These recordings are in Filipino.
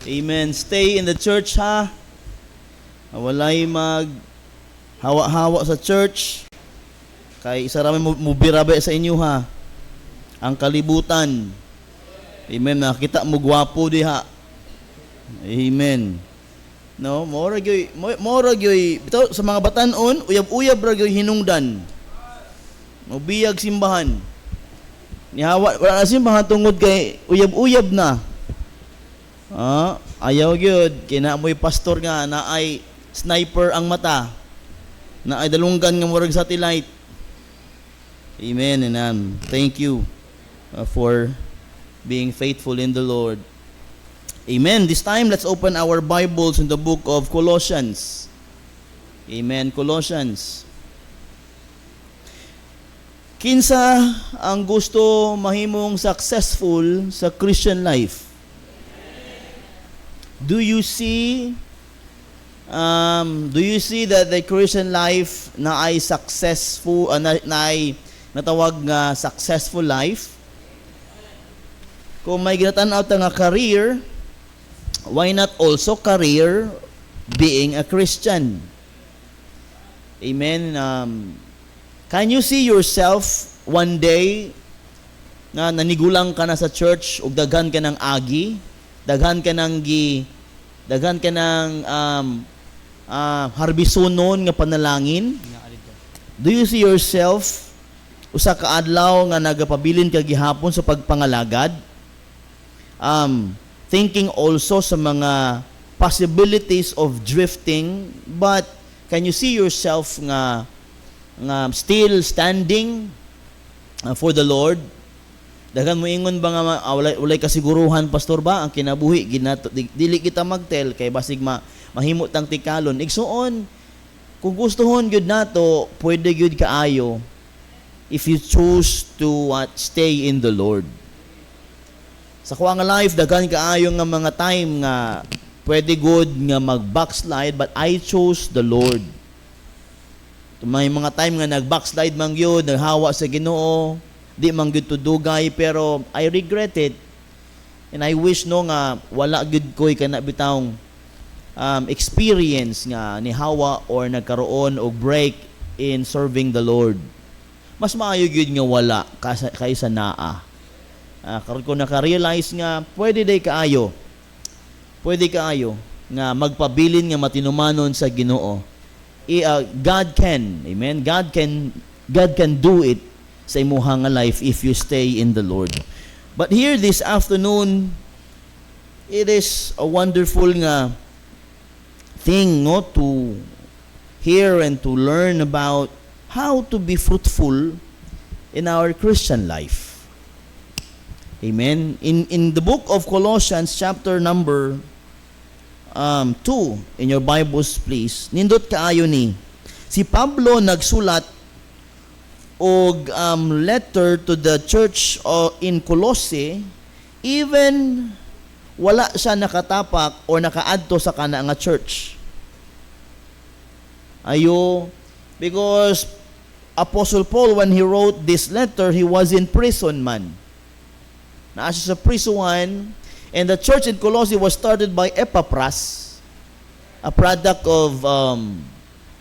Amen. Stay in the church, ha? Walay mag hawa-hawa sa church. Kay isa rami mo birabe sa inyo, ha? Ang kalibutan. Amen. Nakita mo gwapo diha. Amen. No, mora gyoy bitaw sa mga batan-on, uyab-uyab ra gyoy hinungdan. Mobiyag simbahan. Nihawa wala na simbahan tungod kay uyab-uyab na. Ayaw gyud kina mo'y pastor nga na ay sniper ang mata. Na ay dalunggan nga murag satellite. Amen and thank you for being faithful in the Lord. Amen. This time, let's open our Bibles in the book of Colossians. Amen. Colossians. Kinsa ang gusto mahimong successful sa Christian life? Do you see that the Christian life na ay successful, na ay natawag nga successful life? Kung may ginatanaw ta nga career, why not also career being a Christian? Amen. Can you see yourself one day na nanigulang ka na sa church ug daghan ka ng agi, daghan ka ng harbisunon nga panalangin? Do you see yourself usa ka adlaw nga nagapabilin ka gihapon sa pagpangalagad? Thinking also sa mga possibilities of drifting, but can you see yourself nga still standing for the Lord? Daghan mo ingon ba nga walay kasiguruhan, pastor ba ang kinabuhi dili kita magtel kay basig mahimot tang tikalon. Igsuon, kung gustuhon gyud nato, pwede gyud kaayo if you choose to stay in the Lord. Sa kuha nga life, daghan kaayo nga mga time nga pwede good nga mag-backslide, but I chose the Lord. May mga time nga nag-backslide man gyud, naghawa sa Ginoo, di man gyud tudugay, pero I regret it. And I wish no nga wala gyud koy kana bitawng experience nga ni hawa or nagkaroon og break in serving the Lord. Mas maayo gyud nga wala kaysa naa. Karon ko naka-realize nga pwede kaayo nga magpabilin nga matinumanon sa Ginoo. God can, amen. God can do it sa imuha nga life if you stay in the Lord. But here this afternoon, it is a wonderful nga thing, no, to hear and to learn about how to be fruitful in our Christian life. Amen. In the book of Colossians, chapter number 2, in your Bibles, please, nindot kaayo ni. Si Pablo nagsulat og letter to the church in Colossae, even wala siya nakatapak or nakaadto sa kana nga church. Because Apostle Paul, when he wrote this letter, he was in prison man. Naasa sa prison, and the church in Colossae was started by Epaphras, a product of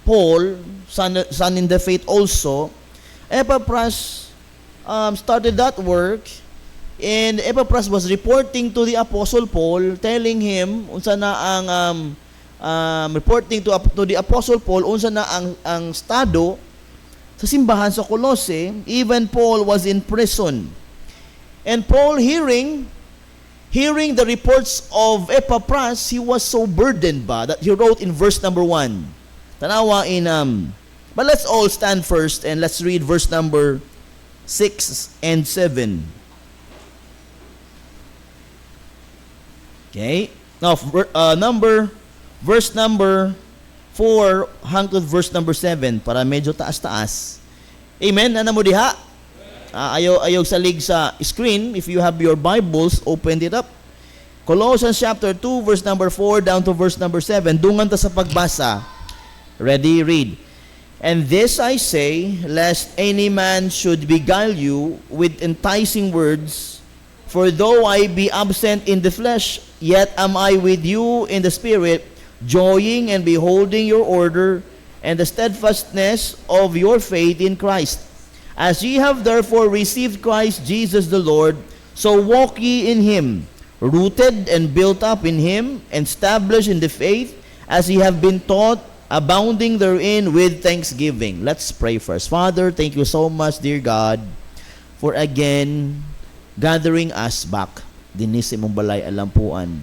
Paul, son in the faith also. Epaphras started that work, and Epaphras was reporting to the Apostle Paul, telling him unsa na ang reporting to the Apostle Paul unsa na ang estado sa simbahan sa Colossae. Even Paul was in prison. And Paul, hearing the reports of Epaphras, he was so burdened that he wrote in verse number 1. Tanawa but let's all stand first and let's read verse number 6 and 7. Okay? Now, verse number 4 hangtod verse number 7 para medyo taas-taas. Amen? Ano mo diha? Ayaw salig sa screen. If you have your Bibles, open it up. Colossians chapter 2, verse number 4 down to verse number 7. Dungan ta sa pagbasa. Ready? Read. And this I say, lest any man should beguile you with enticing words For though I be absent in the flesh, yet am I with you in the spirit, joying and beholding your order and the steadfastness of your faith in Christ. As ye have therefore received Christ Jesus the Lord, so walk ye in him, rooted and built up in him, and established in the faith, as ye have been taught, abounding therein with thanksgiving. Let's pray first. Father, thank you so much, dear God, for again gathering us back dinis imong balay alampuan.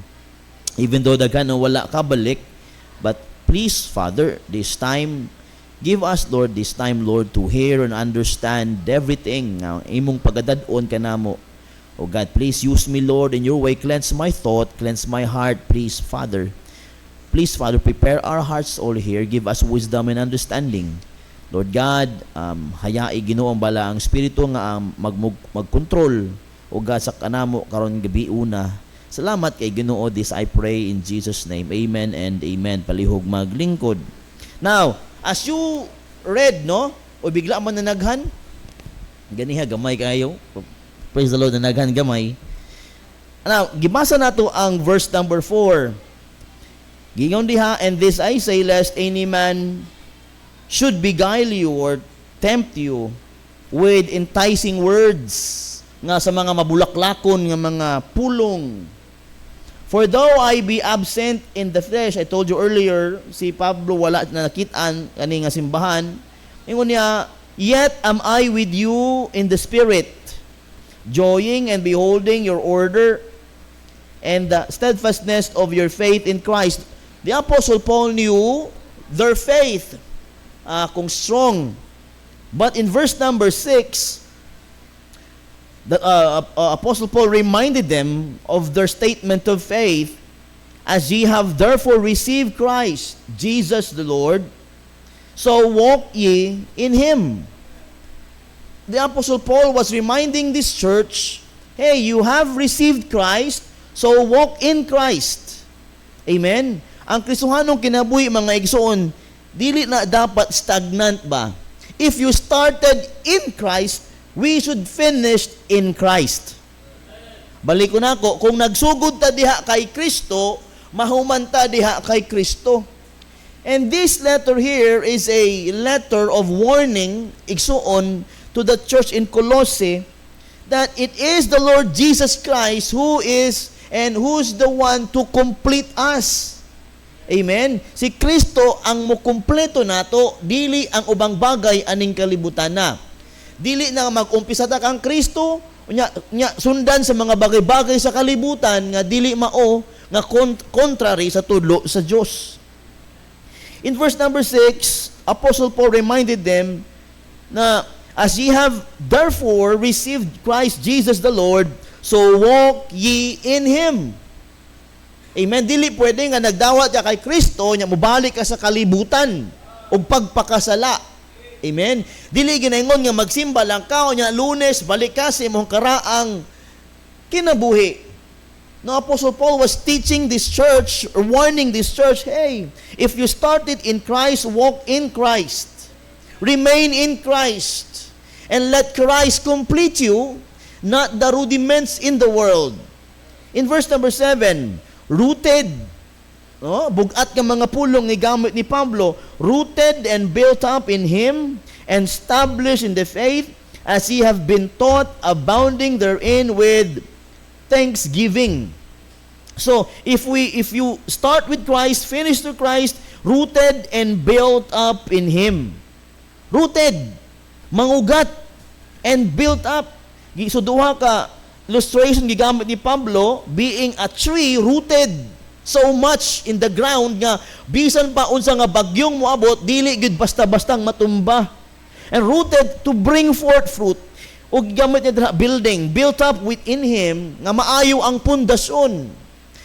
Even though daghan wala ka balik, but please, Father, this time, give us, Lord, this time, Lord, to hear and understand everything nga imong pagadadon kanamo. Oh God, please use me, Lord, in your way. Cleanse my thought, cleanse my heart, please, Father. Please, Father, prepare our hearts all here. Give us wisdom and understanding. Lord God, hayai Ginoo ang bala ang Espiritu nga mag-control o God sa kanamo karon gabi una. Salamat kay Ginoo, this I pray in Jesus' name. Amen and amen. Palihog maglingkod. Now, as you read, no? O bigla man nanaghan. Ganiha, gamay kayo. Praise the Lord, nanaghan gamay. Now, gibasa nato ang verse number 4. Gingon diha, and this I say, lest any man should beguile you or tempt you with enticing words nga sa mga mabulaklakon nga mga pulong. For though I be absent in the flesh, I told you earlier, si Pablo wala na nakitaan kani nga simbahan. Ingon niya, yet am I with you in the spirit, joying and beholding your order and the steadfastness of your faith in Christ. The Apostle Paul knew their faith kung strong. But in verse number 6, the Apostle Paul reminded them of their statement of faith, as ye have therefore received Christ, Jesus the Lord, so walk ye in him. The Apostle Paul was reminding this church, hey, you have received Christ, so walk in Christ. Amen? Ang Kristohanong kinabuhi, mga igsoon, dili na dapat stagnant ba? If you started in Christ, we should finish in Christ. Balik ko na ko, kung nagsugod ta diha kay Kristo, mahuman ta diha kay Kristo. And this letter here is a letter of warning, igsuon, to the church in Colossae, that it is the Lord Jesus Christ who is and who's the one to complete us. Amen? Si Kristo ang mukumpleto nato, dili ang ubang bagay aning kalibutan na. Dili na mag-umpisa ta kang Kristo, nya sundan sa mga bagay-bagay sa kalibutan nga dili mao nga contrary sa tudlo sa Dios. In verse number 6, Apostle Paul reminded them na as ye have therefore received Christ Jesus the Lord, so walk ye in him. Amen. Dili pwede nga nagdawat ka kay Kristo nya mobalik ka sa kalibutan ug pagpakasala. Amen. Dili ginaingon nga magsimba lang ka nya Lunes balik ka sa imong karaang kinabuhi. No, Apostle Paul was teaching this church or warning this church, hey, if you started in Christ, walk in Christ. Remain in Christ. And let Christ complete you, not the rudiments in the world. In verse number 7, rooted, bugat ng mga pulong ni gamit ni Pablo, rooted and built up in him, and established in the faith, as ye have been taught, abounding therein with thanksgiving. So, if you start with Christ, finish to Christ, rooted and built up in him. Rooted, mangugat, and built up. So, duha ka illustration gigamit ni Pablo, being a tree rooted so much in the ground nga bisan pa unsa nga bagyong moabot dili gid basta-bastang matumba, and rooted to bring forth fruit. O gigamit niya building, built up within him nga maayo ang pundasyon,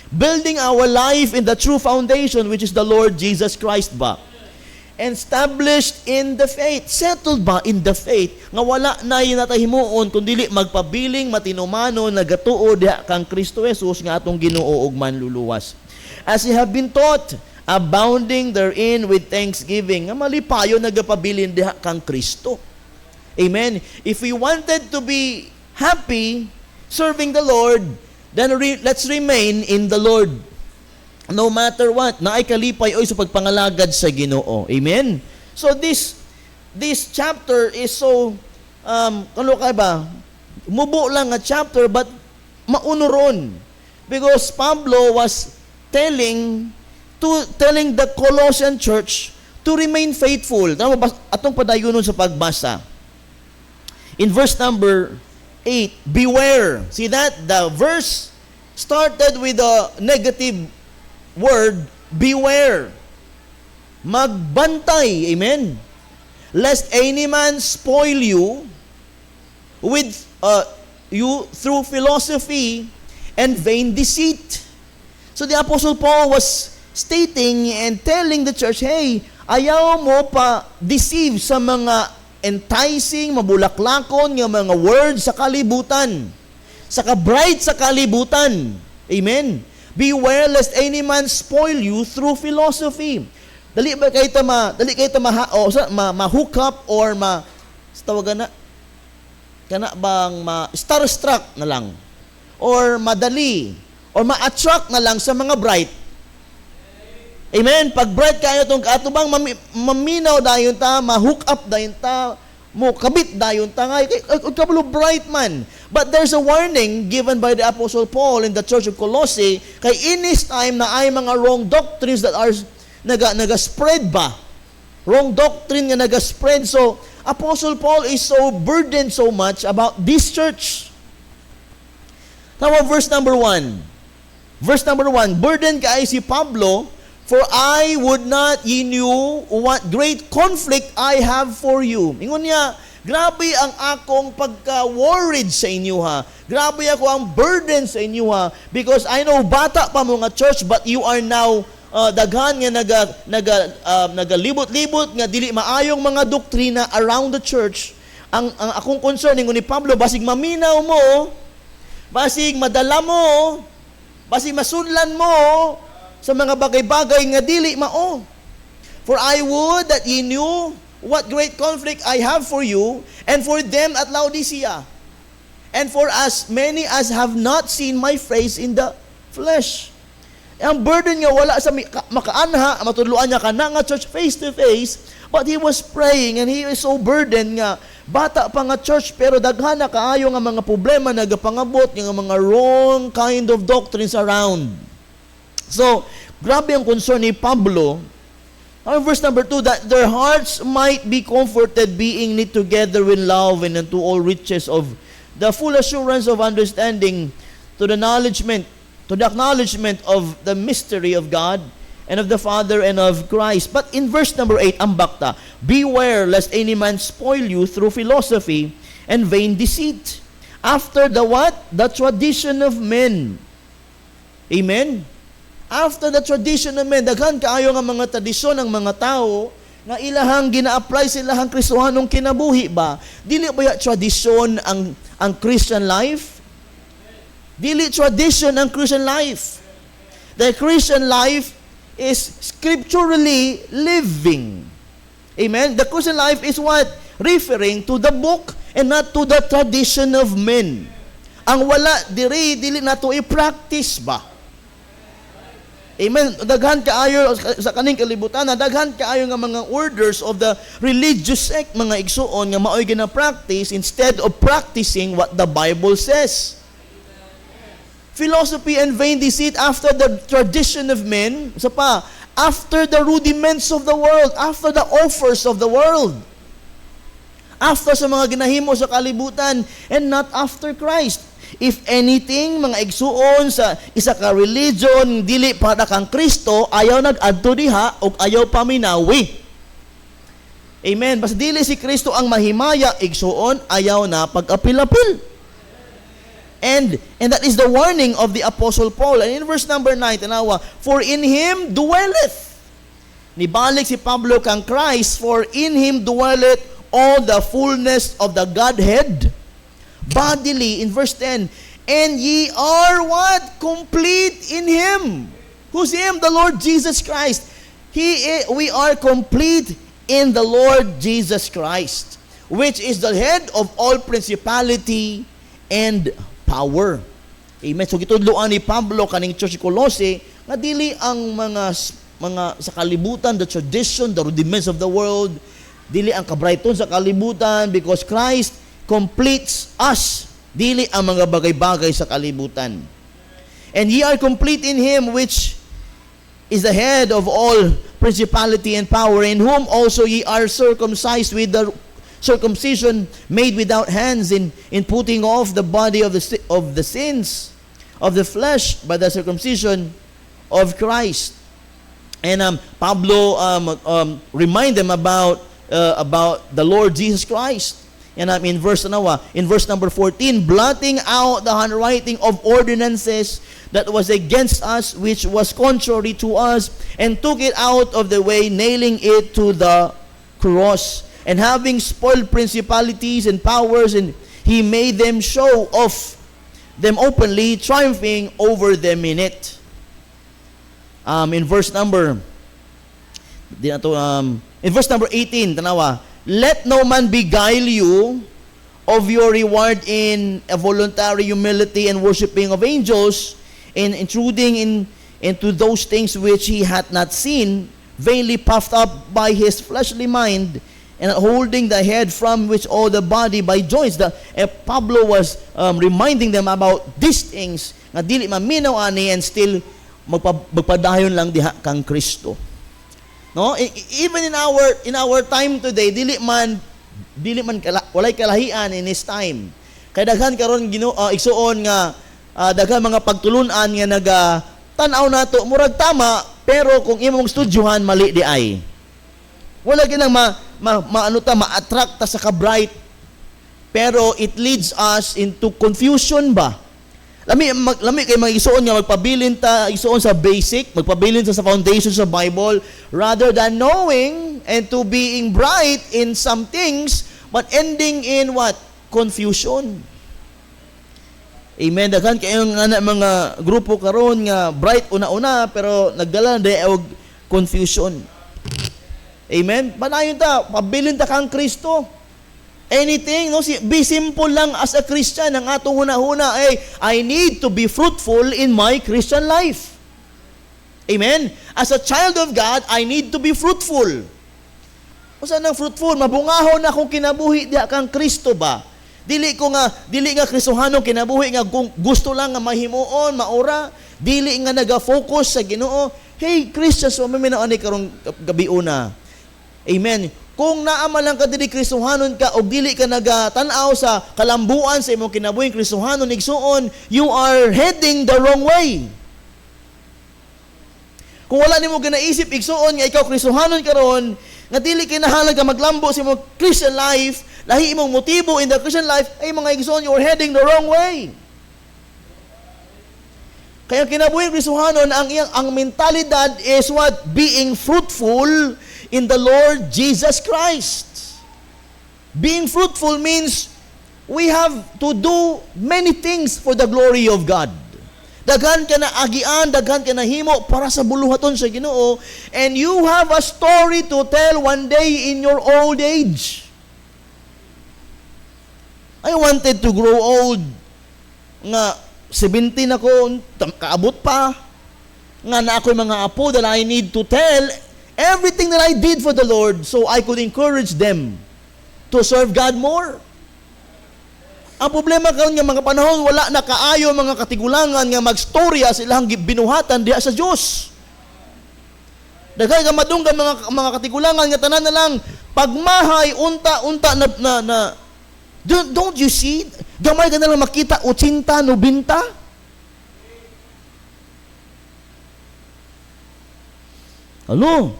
building our life in the true foundation, which is the Lord Jesus Christ ba, and established in the faith, settled ba in the faith, nga wala na yunatahimuon, kundi magpabiling matinumano, nagatuo diha kang Kristo Jesus, nga atong Ginoo ug manluluwas. As ye have been taught, abounding therein with thanksgiving, nga malipayo nagapabilin diha kang Kristo. Amen. If we wanted to be happy, serving the Lord, then let's remain in the Lord. No matter what, na ay kalipay o sa pagpangalagad sa Ginoo. Amen? So this chapter is so, ano ka ba? Mubo lang nga chapter, but maunuron. Because Pablo was telling the Colossian church to remain faithful. Atong padayunon sa pagbasa. In verse number 8, beware. See that? The verse started with a negative word, beware. Magbantay. Amen. Lest any man spoil you with you through philosophy and vain deceit. So the Apostle Paul was stating and telling the church, hey, ayaw mo pa deceive sa mga enticing, mabulaklakon ng mga words sa kalibutan. Sa bright sa kalibutan. Amen. Beware lest any man spoil you through philosophy. Dali kayo ma-hook up or tawagan na, kana bang starstruck na lang. Or madali, or ma-attract na lang sa mga bright. Amen? Pag bright kayo itong katubang, maminaw dayon ta, ma-hook up dayon ta, mo kabit dayon ta, nga, kabalo bright man. But there's a warning given by the Apostle Paul in the Church of Colossae, kay in his time na ay mga wrong doctrines that are naga-spread ba? Wrong doctrine nga naga-spread. So, Apostle Paul is so burdened so much about this church. Now, verse number 1. Verse number 1, burden kay si Pablo, for I would not ye knew what great conflict I have for you. Ingon niya, grabe ang akong pagka-worried sa inyo ha. Grabe ako ang burden sa inyo ha. Because I know bata pa mo nga church, but you are now daghan nga nagalibot-libot nga dili maayong mga doktrina around the church. Ang akong concern ingon ni Pablo, basig maminaw mo, basig madala mo, basig masunlan mo sa mga bagay-bagay nga dili mao. For I would that ye knew what great conflict I have for you and for them at Laodicea, and for as many as have not seen my face in the flesh. Ang burden nga wala sa makaanha, matudluan niya ka na nga church face to face, but he was praying and he is so burdened nga bata pa nga church pero daghan na kaayo nga mga problema nagapangabot nga mga wrong kind of doctrines around. So, grabe ang concern ni Pablo. Verse number 2, that their hearts might be comforted, being knit together with love and unto all riches of the full assurance of understanding, to the acknowledgement of the mystery of God and of the Father and of Christ. But in verse number 8, ang bakta, beware lest any man spoil you through philosophy and vain deceit, after the what? The tradition of men. Amen? After the tradition of men, daghan kaayo nga mga tradisyon ng mga tao na ilahang gina-apply sa ilahang Kristohanong kinabuhi ba? Dili ba ya tradisyon ang Christian life? Dili tradition ang Christian life. The Christian life is scripturally living. Amen? The Christian life is what? Referring to the book and not to the tradition of men. Ang wala dili nato i-practice ba? Amen. Daghan kaayo sa kaning kalibutan, daghan kaayo nga mga orders of the religious sect, mga igsuon nga maoy gina-practice instead of practicing what the Bible says. Philosophy and vain deceit after the tradition of men, after the rudiments of the world, after the offers of the world, after sa mga ginahimo sa kalibutan, and not after Christ. If anything, mga igsuon sa isa ka religion, dili para kang Kristo, ayaw nag-adto diha o ayaw paminawi. Amen. Basta dili si Kristo ang mahimaya, igsuon, ayaw na pag-apil-apil. And that is the warning of the Apostle Paul. And in verse number 9, tanawa, for in Him dwelleth. Nibalik si Pablo kang Christ, for in Him dwelleth all the fullness of the Godhead bodily. In verse 10, and ye are what? Complete in Him. Who's Him? The Lord Jesus Christ. We are complete in the Lord Jesus Christ, which is the head of all principality and power. Amen. So gitudloan ni Pablo kaning church Colossae nga dili ang mga sa kalibutan, the tradition, the rudiments of the world, dili ang kabrighton sa kalibutan, because Christ completes us. Dili ang mga bagay-bagay sa kalibutan. And ye are complete in Him which is the head of all principality and power, in whom also ye are circumcised with the circumcision made without hands, in putting off the body of the sins of the flesh by the circumcision of Christ. And Pablo remind them about the Lord Jesus Christ. And in verse number 14, blotting out the handwriting of ordinances that was against us, which was contrary to us, and took it out of the way, nailing it to the cross. And having spoiled principalities and powers, and He made them show off them openly, triumphing over them in it. In verse number 18, tanawa, let no man beguile you of your reward in a voluntary humility and worshiping of angels, in intruding into those things which he hath not seen, vainly puffed up by his fleshly mind, and holding the head, from which all the body by joints. Pablo was reminding them about these things nga dili maminaw ani, and still magpadayon lang diha kang Kristo. No, even in our time today, dili man walay kalahian in his time. Kay daghan karon igsuon nga daghan mga pagtulunan nga naga tan-aw nato murag tama, pero kung imong studyohan mali di ay. Wala ginang ma-attract ta sa ka-bright, pero it leads us into confusion ba? Lami kay mag-isuon nga magpabilin ta isuon sa basic, magpabilin sa foundation sa Bible, rather than knowing and to being bright in some things, but ending in what? Confusion. Amen. Daghan kayo nga mga grupo karon nga bright una-una, pero nagdala na og confusion. Amen. Panayon ta, pabilin ta kang Kristo. Anything, no? Be simple lang as a Christian. Ang atong huna-huna ay, I need to be fruitful in my Christian life. Amen. As a child of God, I need to be fruitful. O saan ang fruitful? Mabungahon na kung kinabuhi diha kang Kristo ba? Dili nga Kristohano kinabuhi nga kung gusto lang nga mahimuon, maura, dili nga naga-focus sa Ginoo. Hey, Christians, so maminaw ani karong gabi una. Amen. Kung naama lang ka dili Kristohanon ka o dili ka nagatanaw sa kalambuan sa imong kinabuhing Kristohanon igsuon, you are heading the wrong way. Kung wala nimo ginaisip igsuon nga ikaw Kristohanon karon, nga dili kinahanglan ka maglambo sa imong Christian life, lahi imong motibo in the Christian life, ay mga igsuon, you are heading the wrong way. Kaya kinabuhing Kristohanon, ang mentalidad is what? Being fruitful in the Lord Jesus Christ. Being fruitful means we have to do many things for the glory of God. Daghan ka na agian, daghan ka na himo para sa buluhaton sa Ginoo, and you have a story to tell one day in your old age. I wanted to grow old. Nga 17 ako, kaabot pa. Nga na ako'y mga apo that I need to tell everything that I did for the Lord, so I could encourage them to serve God more. Ang problema karon nga mga panahon, wala na kaayo mga katigulangan nga magstorya silang binuhatan diha sa Dios. Daghay ka madunggan mga katigulangan nga tanan na lang pagmahay unta na don't you see? Gamay ka na lang makita 80, 90. Ano?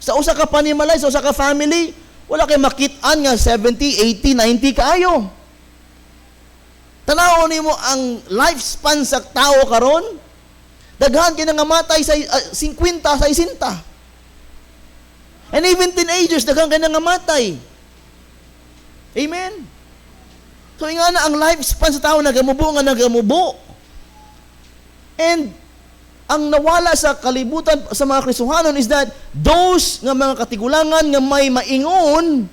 Sa usa ka panimalay, sa usa ka family, wala kay makit-an nga 70, 80, 90 kaayo. Tanaw nimo ang lifespan sa tao karon, daghan kay nga matay sa 50 sa 60. And even teenagers daghan kay nga matay. Amen. So ingana ang lifespan sa tao nagamubo. And ang nawala sa kalibutan sa mga Kristohanon is that those nga mga katigulangan nga may maingon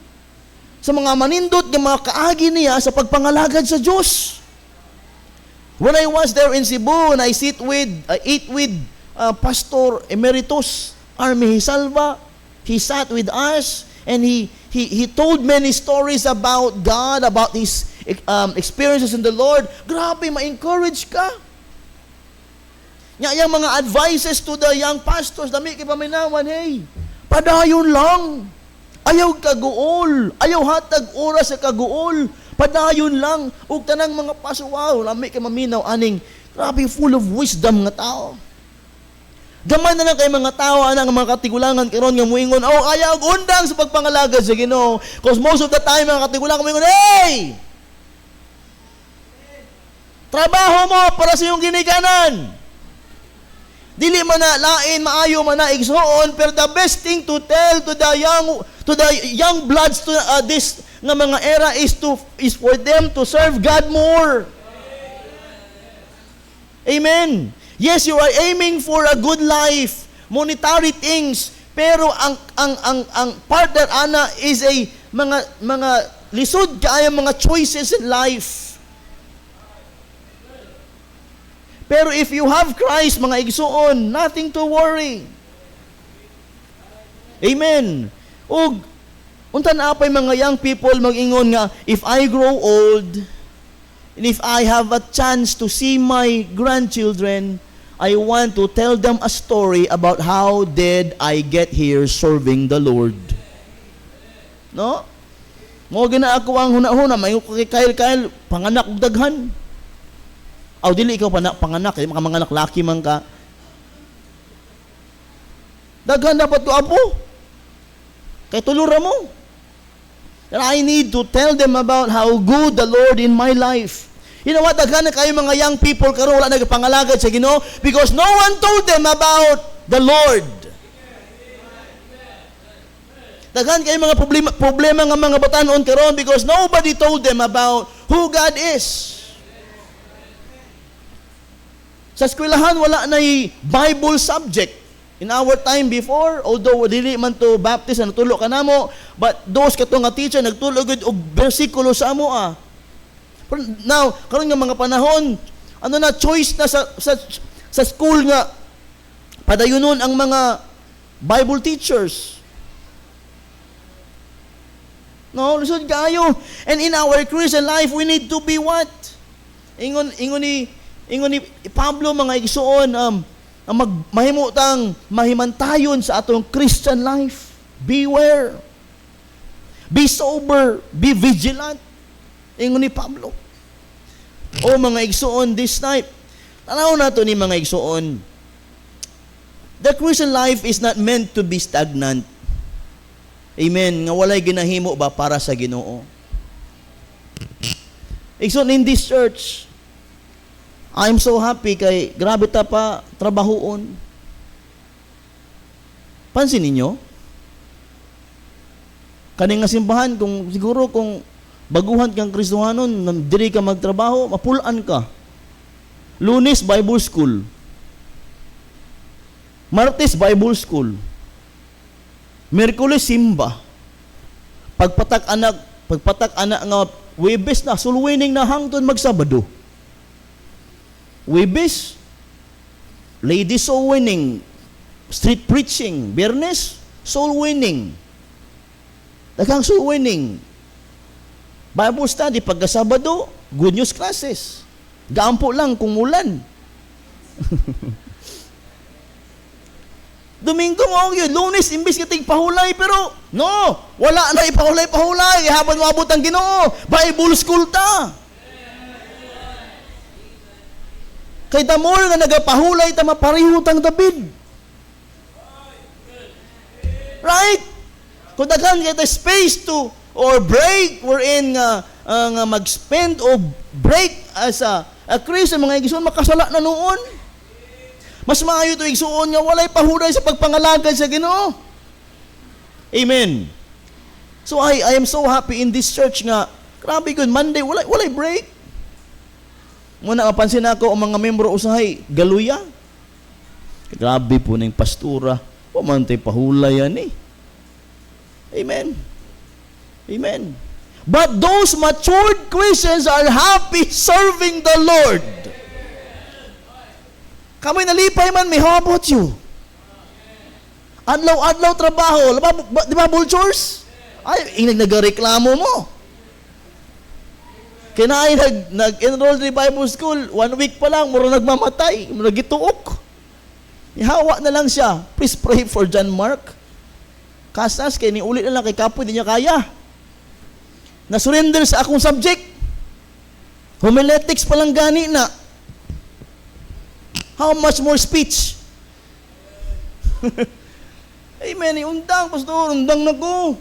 sa mga manindot nga mga kaagi niya sa pagpangalagad sa Diyos. When I was there in Cebu, and I eat with Pastor Emeritus Army Hisalva, he sat with us, and he told many stories about God, about his experiences in the Lord. Grabe, ma-encourage ka. Yung mga advices to the young pastors, dami kay paminawan, hey, padayon lang. Ayaw kaguol. Ayaw hatag oras sa kaguol. Padayon lang. Ug tanang mga paso, wow, lami kay maminaw, aning, grabe, full of wisdom nga tao. Gaman na lang kay mga tao, anang mga katigulangan, karon nga muingon, oh, kaya og undang sa pagpangalagad sa Ginoo. Because most of the time, mga katigulangan muingon, hey! Trabaho mo para sa iyong ginikanan. Dili man na lain, maayo man na igsuon, pero the best thing to tell to the young bloods to this nga mga era is for them to serve God more. Amen. Yes, you are aiming for a good life, monetary things, pero ang partner ana is a mga lisod kaayo mga choices in life. Pero if you have Christ, mga igsuon, nothing to worry. Amen. Ug unta na apay mga young people mag-ingon nga, if I grow old, and if I have a chance to see my grandchildren, I want to tell them a story about how did I get here serving the Lord. No? Mo gina ako ang hunahuna, may kail panganak ug daghan. Aw dili ikaw panganak, mga anak laki man ka. Daghan dapat ko apo. Kay tulura mo. And I need to tell them about how good the Lord in my life. You know what? Daghan na kayo mga young people karon wala nagpangalagad sa Ginoo because no one told them about the Lord. Daghan kayo mga problema nga mga batanon karon because nobody told them about who God is. Sa eskwelahan, wala na Bible subject. In our time before, although dili man to Baptist, natulo ka na mo, but those katong nga teacher, nagtulog og bersikulo sa amo Now, karon nga mga panahon, ano na, choice na sa school nga, padayunon ang mga Bible teachers. No, lisod kaayo. And in our Christian life, we need to be what? Ingon ni Pablo mga igsuon mahimutang mahimantayon sa atong Christian life. Beware. Be sober, be vigilant. Ingon ni Pablo. O mga igsuon this night. Tanaw nato ni mga igsuon. The Christian life is not meant to be stagnant. Amen. Nga walay ginahimo ba para sa Ginoo. Igsuon in this church, I'm so happy kay grabe ta pa trabahoon. Pansin ninyo? Kaning nga simbahan kung siguro kung baguhan kang Kristohanon, diri ka magtrabaho, mapulaan ka. Lunes Bible School. Martes Bible School. Miyerkules simba. Pagpatak anak nga Huwebes na soul winning na hangtod magsabado. Webes, ladies soul winning, street preaching. Biyernes, soul winning. Daghang soul winning. Bible study, pagkasabado, good news classes. Gaampo lang kung ulan. Domingo mo yun, Lunes, imbis kating pahulay, pero no, wala na ipahulay-pahulay, habang mabot ang Ginoo, Bible school ta. Kay damor nga nagapahulay ta maparihutang David. Right? Kung daghan kay space to or break wherein nga mag-spend o break as a Christian, mga igsoon makasala na noon. Mas maayo to igsoon nga walay pahulay sa pagpangalagad sa Ginoo. Amen. So I am so happy in this church nga grabe good Monday walay break. Muna mapansin ako ang mga membro usahay galuya. Grabe po ning pastura. Wa man tay pahulay yan eh. Amen. Amen. But those matured Christians are happy serving the Lord. Kamoy nalipay man, may how about you? Adlaw-adlaw trabaho. Di ba, vultures? Ay, nagreklamo mo. Kinaay nag-enroll sa Bible School, 1 week pa lang, mura nagmamatay, mura nagituok. Ihawa na lang siya. Please pray for John Mark. Kasas, kaya niulit na lang kay Kapoy, di niya kaya. Na-surrender sa akong subject. Homiletics pa lang gani na. How much more speech? Amen. Undang, pastor. Undang na ko.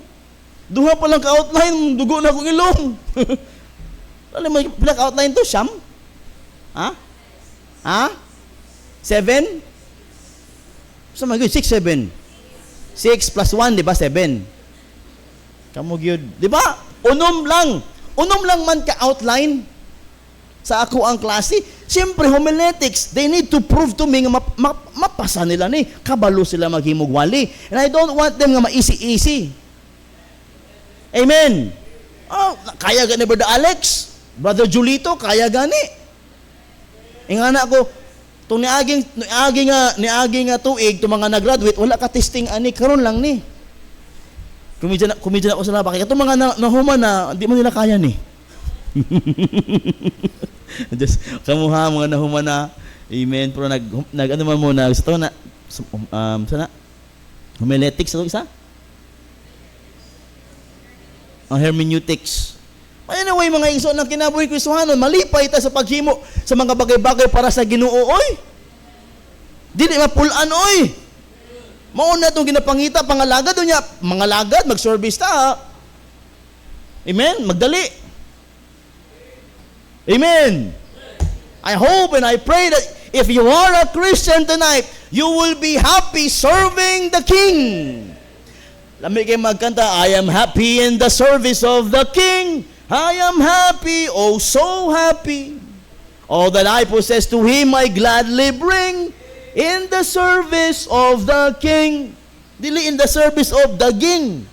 Duha pa lang ka-outline. Dugo na akong ilong. Alam mo, pila ka-outline to? Siyam? Ha? 7? Sa mga 6, 7. 6 plus 1, di ba? 7. Kamu gyud. Di ba? Unom lang. Unom lang man ka-outline sa ako ang klase. Siyempre, homiletics, they need to prove to me nga mapasa nila ni. Kabalo sila maghimugwali. And I don't want them nga ma-easy-easy. Amen. Oh, kaya gani Brother Alex? Brother Julito, kaya gani? Ingana ko, itong niaging nga tuig, itong mga nag-graduate, wala ka testing ani, karon lang ni. Kumidya na ako sa labak. Itong mga nahuman na, hindi mo nila kaya ni. Just kamuha mga nahuman na, amen, pero ano man muna, sa to na, sana, homiletics, ito isa? Ang hermeneutics. Anyway, mga igsoon ng kinabuhi Kristohanon, malipay ta sa paghimo sa mga bagay-bagay para sa Ginoo, oy. Dili mapulan, oy. Mauna itong ginapangita, pangalagad o niya, mga lagad, mag-service ta. Amen? Magdali. Amen. I hope and I pray that if you are a Christian tonight, you will be happy serving the King. Lamig kayo magkanta, I am happy in the service of the King. I am happy, oh so happy. All that I possess to Him I gladly bring in the service of the King. Dili in the service of the King.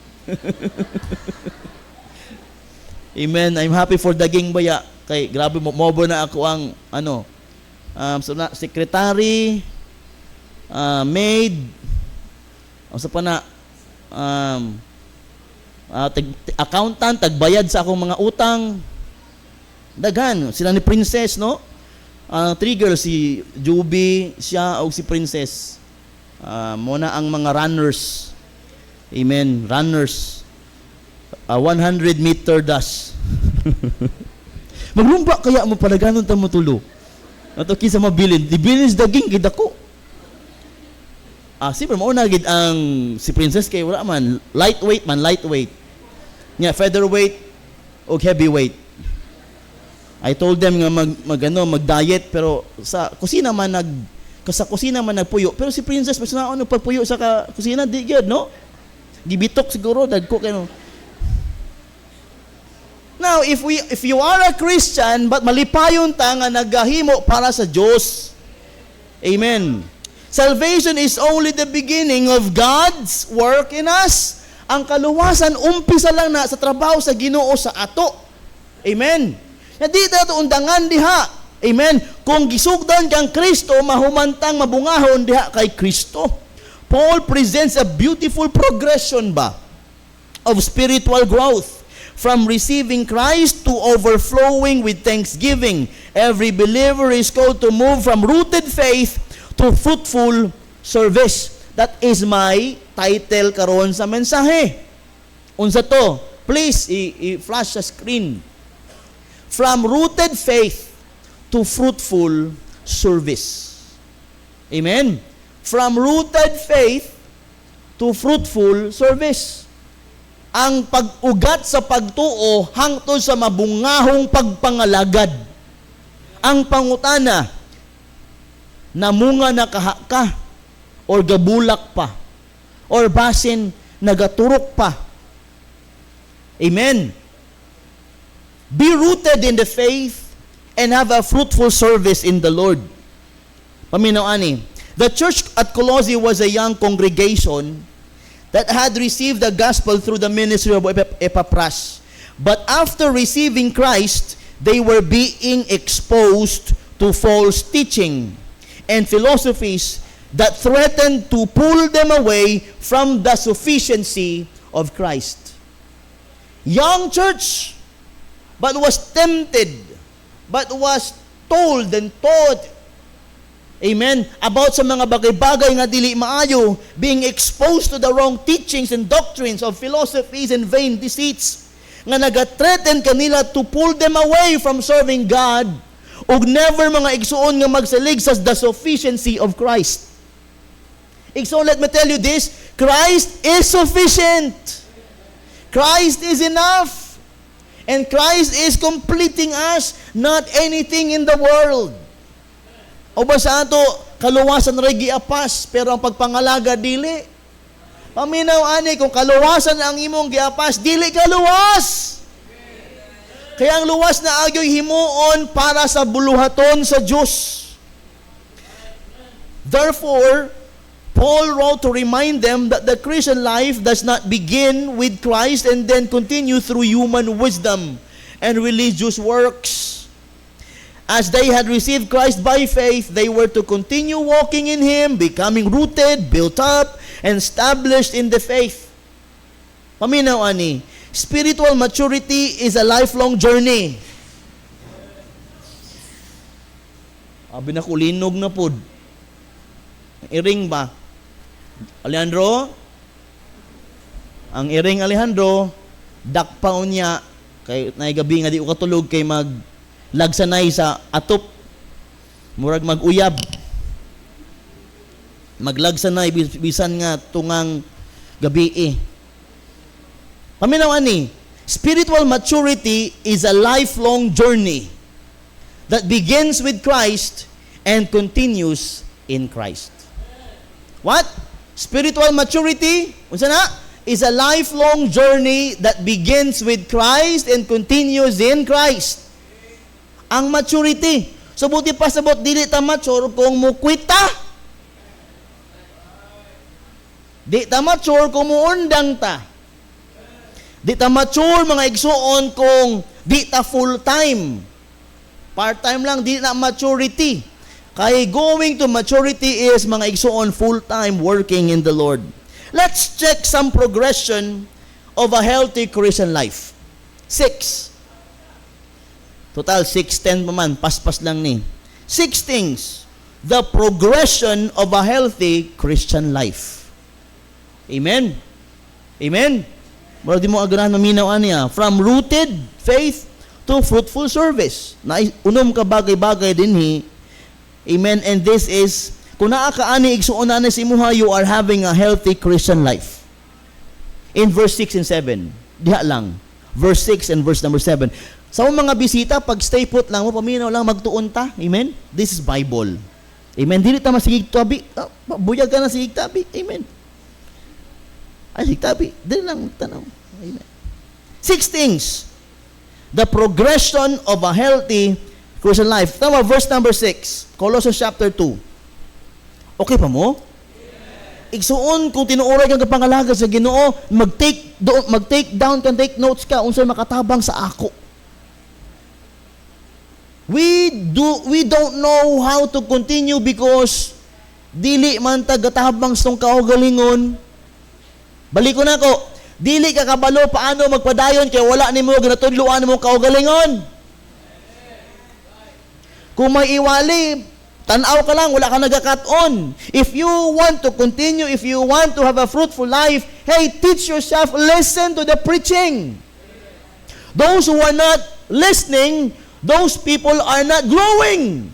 Amen. I'm happy for the King baya. Kay grabe mo na ako ang secretary, maid, sa pa na accountant, tagbayad sa akong mga utang. Daghan sila ni Princess, no? 3 girls, si Juby, siya o si Princess. Muna ang mga runners. Amen. Runners. 100-meter dash. Maglumba kaya mo pala ganon ta mo tulo. Ato kinsa mabilin. Dibilin is daging gid ako. Siyempre mauna gid ang si Princess kay wala man lightweight. Nya featherweight o heavyweight. I told them nga mag-diet pero sa kusina man nagpuyo. Pero si Princess mas naon pagpuyo sa kusina di gyud, no? Gibitok siguro dagko kay no. Now, if you are a Christian but malipayon ta nga nagahimo para sa Dios. Amen. Salvation is only the beginning of God's work in us. Ang kaluwasan umpisa lang na sa trabaho sa Ginoo sa ato. Amen. Di ta undangan diha. Amen. Kung gisugdan kang Kristo, mahumantang mabungahon diha kay Kristo. Paul presents a beautiful progression of spiritual growth. From receiving Christ to overflowing with thanksgiving. Every believer is called to move from rooted faith to fruitful service. That is my title karon sa mensahe. Unsa to? Please, i-flash sa screen. From rooted faith to fruitful service. Amen? From rooted faith to fruitful service. Ang pag-ugat sa pagtuo hangtod sa mabungahong pagpangalagad. Ang pangutana, namunga na kaha ka, or gabulak pa, or basin nagaturok pa. Amen. Be rooted in the faith and have a fruitful service in the Lord. Paminaw ani. The church at Colossae was a young congregation that had received the gospel through the ministry of Epaphras. But after receiving Christ, they were being exposed to false teaching. and philosophies that threaten to pull them away from the sufficiency of Christ. Young church, but was tempted, but was told and taught, amen, about sa mga bagay-bagay nga dili maayo, being exposed to the wrong teachings and doctrines of philosophies and vain deceits, nga nagathreaten kanila to pull them away from serving God, ug never mga igsuon nga magsalig sa the sufficiency of Christ. Igsuon, let me tell you this, Christ is sufficient. Christ is enough. And Christ is completing us, not anything in the world. O ba sa ato, kaluwasan ray giapas, pero ang pagpangalaga dili. Paminaw ani, kung kaluwasan ang imong giapas, dili kaluwas. Kaya ang luwas na agyo'y himuon para sa buluhaton sa Diyos. Therefore, Paul wrote to remind them that the Christian life does not begin with Christ and then continue through human wisdom and religious works. As they had received Christ by faith, they were to continue walking in Him, becoming rooted, built up, and established in the faith. Paminaw ani, spiritual maturity is a lifelong journey. Abi na kulinog na pod. Iring ba? Alejandro, ang iring Alejandro, dakpaon niya, kay naigabi nga di ko katulog, kay maglagsanay sa atop, murag maguyab. Maglagsanay, bisan nga tungang gabi. Paminaw ani, spiritual maturity is a lifelong journey that begins with Christ and continues in Christ. What? Spiritual maturity, unsa na? Is a lifelong journey that begins with Christ and continues in Christ. Ang maturity. So buti pa sabot dili ta mature kung mukwita. Di ta mature kung muundang ta. Di ta mature mga igsuon kung di ta full time. Part time lang, di na maturity. Kaya going to maturity is mga igsuon full-time working in the Lord. Let's check some progression of a healthy Christian life. 6. Total 6, 10 pa man. Paspas lang ni. 6 things. The progression of a healthy Christian life. Amen? Amen? Mura di mo agrahan maminaw niya. From rooted faith to fruitful service. Na unom ka bagay-bagay din Amen. And this is, kung naakaani igsuon na si imuha, you are having a healthy Christian life. In verse 6 and 7. Diha lang. Verse 6 and verse number 7. Sa mga bisita, pag stay put lang mo, paminaw lang, magtuon ta. Amen. This is Bible. Amen. Dili ta masigig tabi. Buyag ka na sigig tabi. Amen. Ay, sigig tabi. Dili lang tanaw. Amen. 6 things. The progression of a healthy Christian life. Tama, verse number 6. Colossians chapter 2. Okay pa mo? Igsuon kung tinuoray kang kapangalaga sa Ginoo, mag-take down kan take notes ka unsay makatabang sa ako. We don't know how to continue because dili man tagatabang stong kaugalingon. Balik ko na ko. Dili ka kabalo paano magpadayon kay wala nimo ginatudloan nimo kaugalingon. Kung may iwali, tanaw ka lang, wala ka nagka-cut-on. If you want to continue, if you want to have a fruitful life, hey, teach yourself, listen to the preaching. Those who are not listening, those people are not growing.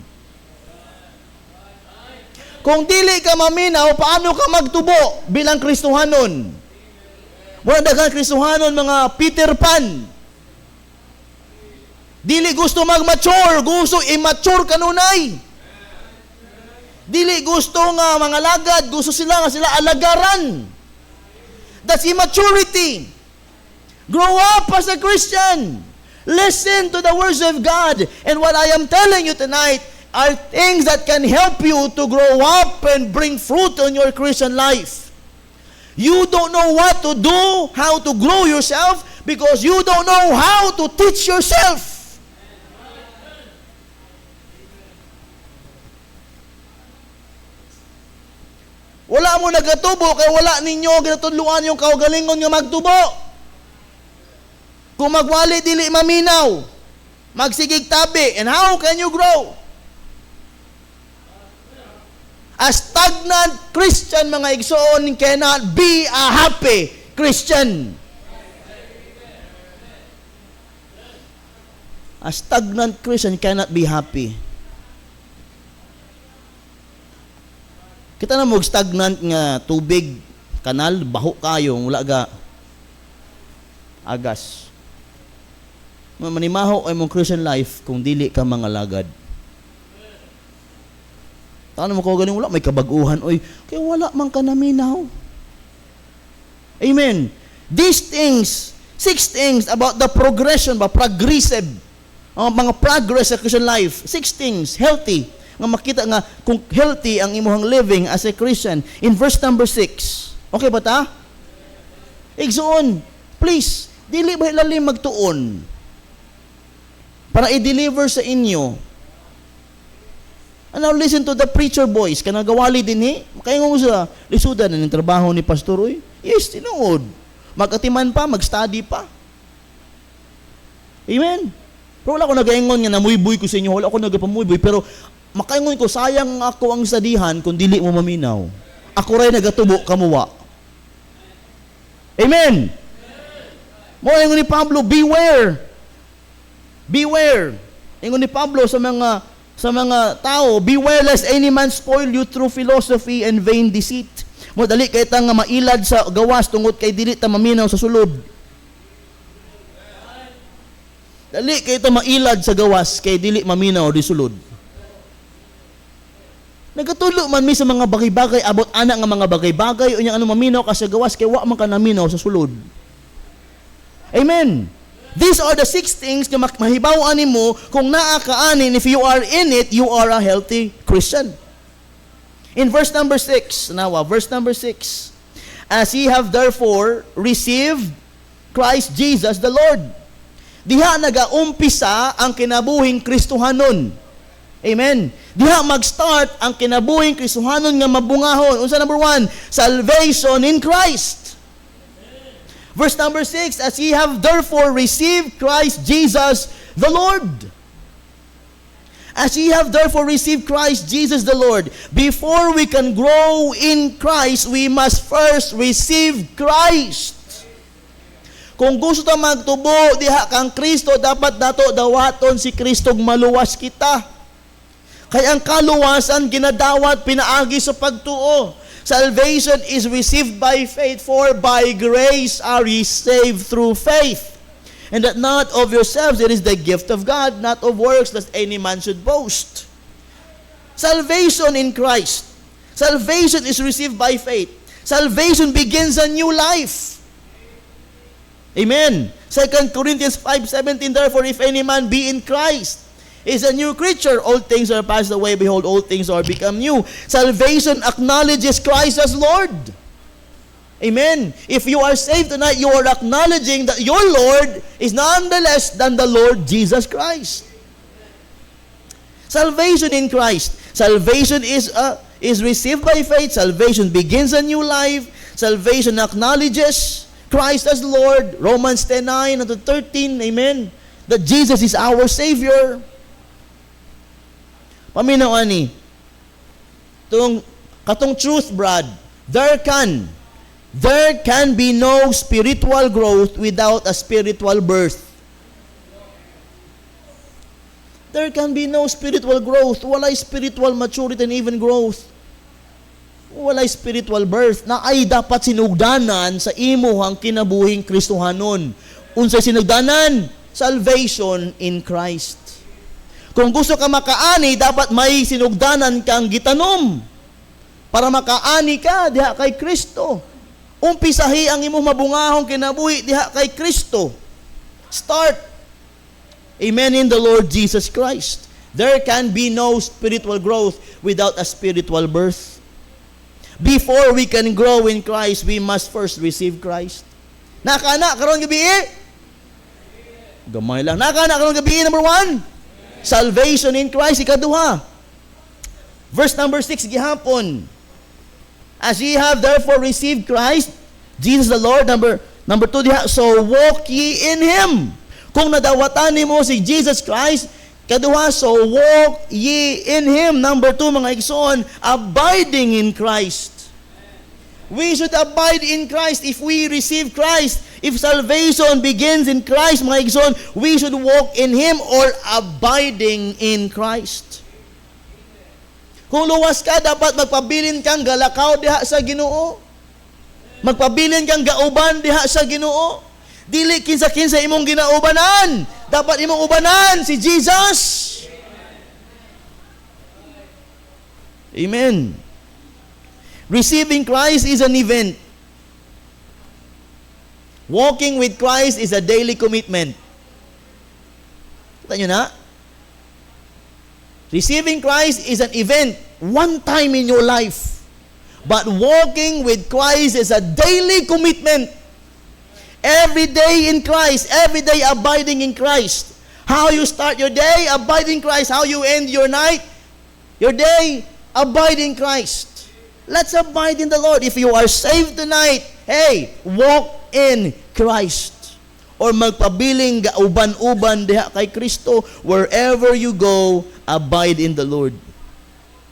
Kung dili ka maminaw, paano ka magtubo bilang Kristohanon? Wala daghang Kristohanon, mga Peter Pan. Dili gusto mag-mature, gusto immature kanunay. Dili gusto nga mga lagad, gusto sila alagaran. That's immaturity. Grow up as a Christian. Listen to the words of God. And what I am telling you tonight are things that can help you to grow up and bring fruit on your Christian life. You don't know what to do, how to grow yourself, because you don't know how to teach yourself. Wala mo nagatubo, kay wala ninyo ginatudluan yung kaugalingon nga magtubo. Kung magwali, dili maminaw. Magsigig tabi. And how can you grow? A stagnant Christian, mga igsoon, cannot be a happy Christian. A stagnant Christian cannot be happy. Kita na mo stagnant nga tubig, kanal, baho kayo, wala ga agas. Manimaho ay mong Christian life kung dili ka mga lagad. Tano mo ko galing wala, may kabaguhan, oy, kaya wala man ka naminaw. Amen. These things, 6 things about the progression, progressive, mga progress sa Christian life, 6 things, healthy, nga makita nga kung healthy ang imuhang living as a Christian. In verse number 6, okay ba ta? Igsoon, please, dili ba ilalim magtuon para i-deliver sa inyo. And now listen to the preacher boys, kanagawali din kaya nga mo sa lisudan ng trabaho ni Pastor Roy. Yes, tinuod. Mag-atiman pa, mag-study pa. Amen. Pero wala ko nag-aingon nga namuyboy ko sa inyo, wala ko nagapamuyboy, pero makaingon ko, sayang ako ang sadihan kung dili mo maminaw. Ako rin nagatubo kamuwa. Amen. Mo ingon ni Pablo, beware. Beware. Ingon ni Pablo sa mga tao, beware lest any man spoil you through philosophy and vain deceit. Mo dali kay ta nga mailad sa gawas tungod kay dili ta maminaw sa sulod. Dali kay ta mailad sa gawas kay dili maminaw di sulod. Nagatulo man mi sa mga bagay-bagay abot ana nga mga bagay-bagay unya ano maminaw ka sa gawas kay wa man ka naminaw sa sulod. Amen. These are the 6 things na mahibaw-an nimo kung naa ka anin, if you are in it, you are a healthy Christian. In verse number 6, verse number 6, as ye have therefore received Christ Jesus the Lord. Diha nagaumpisa ang kinabuhing Kristohanon. Amen. Diha mag-start ang kinabuhing Kristohanon nga mabungahon. Unsa number 1? Salvation in Christ. Verse number 6, as ye have therefore received Christ Jesus the Lord. As ye have therefore received Christ Jesus the Lord. Before we can grow in Christ, we must first receive Christ. Kung gusto ta magtubo diha kang Kristo, dapat nato dawaton si Kristo maluwas kita. Kaya ang kaluwasan ginadawat pinaagi sa pagtuo. Salvation is received by faith, for by grace are ye saved through faith. And that not of yourselves, it is the gift of God, not of works, lest any man should boast. Salvation in Christ. Salvation is received by faith. Salvation begins a new life. Amen. 2 Corinthians 5:17, therefore, if any man be in Christ, is a new creature. All things are passed away. Behold, all things are become new. Salvation acknowledges Christ as Lord. Amen. If you are saved tonight, you are acknowledging that your Lord is none the less than the Lord Jesus Christ. Salvation in Christ. Salvation is received by faith. Salvation begins a new life. Salvation acknowledges Christ as Lord. Romans 10:9 to 13. Amen. That Jesus is our Savior. Paminaw ani, katong truth, Brad, there can be no spiritual growth without a spiritual birth. There can be no spiritual growth. Walay spiritual maturity and even growth. Walay spiritual birth na ay dapat sinugdanan sa imuhang kinabuhing Kristohanon. Unsay sinugdanan? Salvation in Christ. Kung gusto ka makaani, dapat may sinugdanan kang gitanom. Para makaani ka, diha kay Kristo. Umpisahi ang imong mabungahong kinabuhi, diha kay Kristo. Start. Amen in the Lord Jesus Christ. There can be no spiritual growth without a spiritual birth. Before we can grow in Christ, we must first receive Christ. Nakana, karon gabi gamay lang. Nakana, karon gabi number 1. Salvation in Christ, ikaduha. Verse number 6, gihapon. As ye have therefore received Christ, Jesus the Lord, number 2 diha, so walk ye in Him. Kung nadawatan nimo si Jesus Christ, kaduha, so walk ye in Him. Number 2, mga igsoon, abiding in Christ. We should abide in Christ if we receive Christ. If salvation begins in Christ, mga igsoon, we should walk in Him or abiding in Christ. Kung luwas ka, dapat magpabilin kang galakaw diha sa Ginoo. Magpabilin kang gauban diha sa Ginoo. Dili kinsa-kinsa imong ginaubanan. Dapat imong ubanan si Jesus. Amen. Receiving Christ is an event. Walking with Christ is a daily commitment. Kita nyo na? Receiving Christ is an event, one time in your life. But walking with Christ is a daily commitment. Every day in Christ, every day abiding in Christ. How you start your day, abide in Christ. How you end your night, your day, abide in Christ. Let's abide in the Lord. If you are saved tonight, hey, walk in Christ. Or magpabiling uban-uban diha kay Kristo. Wherever you go, abide in the Lord.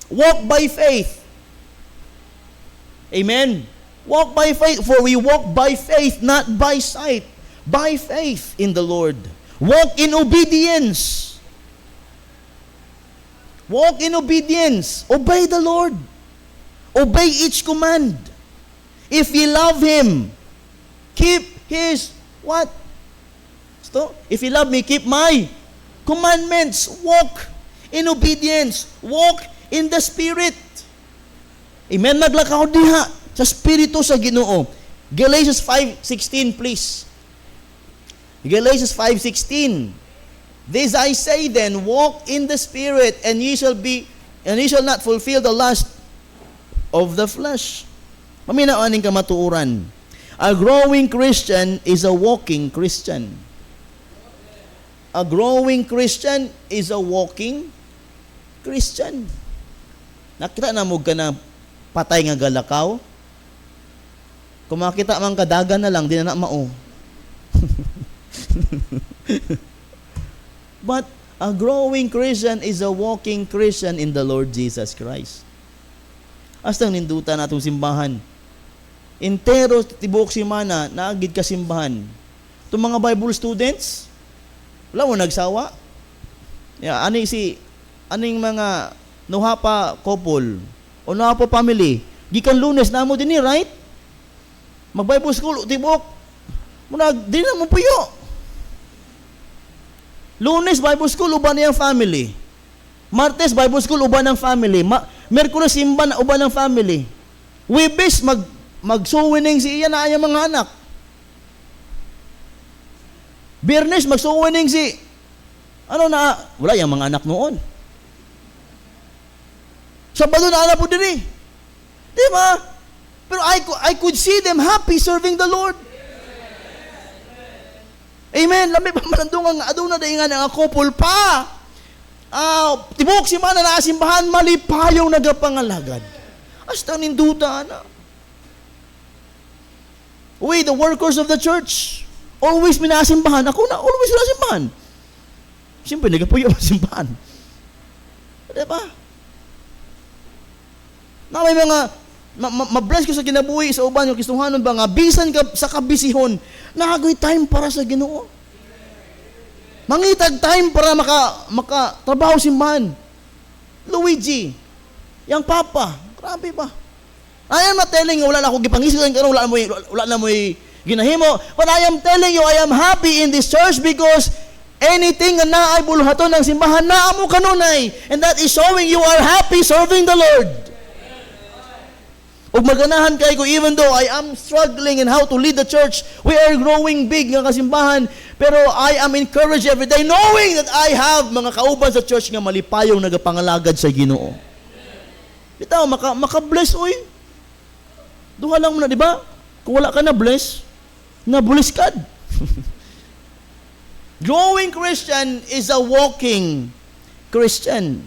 Walk by faith. Amen. Walk by faith, for we walk by faith, not by sight. By faith in the Lord. Walk in obedience. Walk in obedience. Obey the Lord. Obey each command. If ye love Him, keep His what? So, if you love me, keep my commandments. Walk in obedience. Walk in the Spirit. Amen. Naglakaw diha sa Espiritu sa Ginoo. Galatians 5:16, please. Galatians 5:16. This I say then, walk in the Spirit, and ye shall not fulfill the lust of the flesh. Paminaaning kamatuuran. A growing Christian is a walking Christian. A growing Christian is a walking Christian. Nakita na mo ka na patay nga galakaw? Kung makita mang kadagan na lang, di na mao. But a growing Christian is a walking Christian in the Lord Jesus Christ. Astang ninduta na itong simbahan. Entero tibok simana, naagid ka simbahan. Itong mga Bible students, wala mo nagsawa. Aning mga nuhapa couple o nuhapa family, gikan Lunes na mo din right? Mag-Bible school, tibok. Muna, di na mo puyo. Lunes, Bible school, uban niyang family. Martes, Bible school, uban ng family. Merkulis, simban, uban ng family. Webes, mag-suwining si iya na ayang mga anak. Biyernes, mag-suwining si wala yung mga anak noon. Sabado na anak po din eh. Di ba? Pero I could see them happy serving the Lord. Amen. Lami pa malandungan nga aduna dahi nga nga couple pa. Tibok si mana na simbahan malipayaw nagapangalagad. Hasta ninduta na. We, the workers of the church, always minasimbahan. Ako na, always minasimbahan. Siyempre, nagapuyo ang simbahan. Diba? Na may mga, ma-bless ko sa kinabuhi sa uban yung kistuhanon ba nga, bisan ka sa kabisihon, nakagoy time para sa Ginoo. Mangitag time para makatrabaho simbahan. Luigi, yang papa, grabe ba? I am not telling you, wala na ako gipangisgan karon, wala na mo ginahimo. But I am telling you, I am happy in this church because anything na naay buluhaton ng simbahan na amo kanunay. And that is showing you are happy serving the Lord. Ug maganahan kay ko, even though I am struggling in how to lead the church, we are growing big nga kasimbahan, pero I am encouraged every day knowing that I have mga kauban sa church nga malipayong nagapangalagad sa Ginoo. Bitaw, maka-bless oy. Duha lang mo na, di ba? Kung wala ka na bless, nabuliskad. Growing Christian is a walking Christian.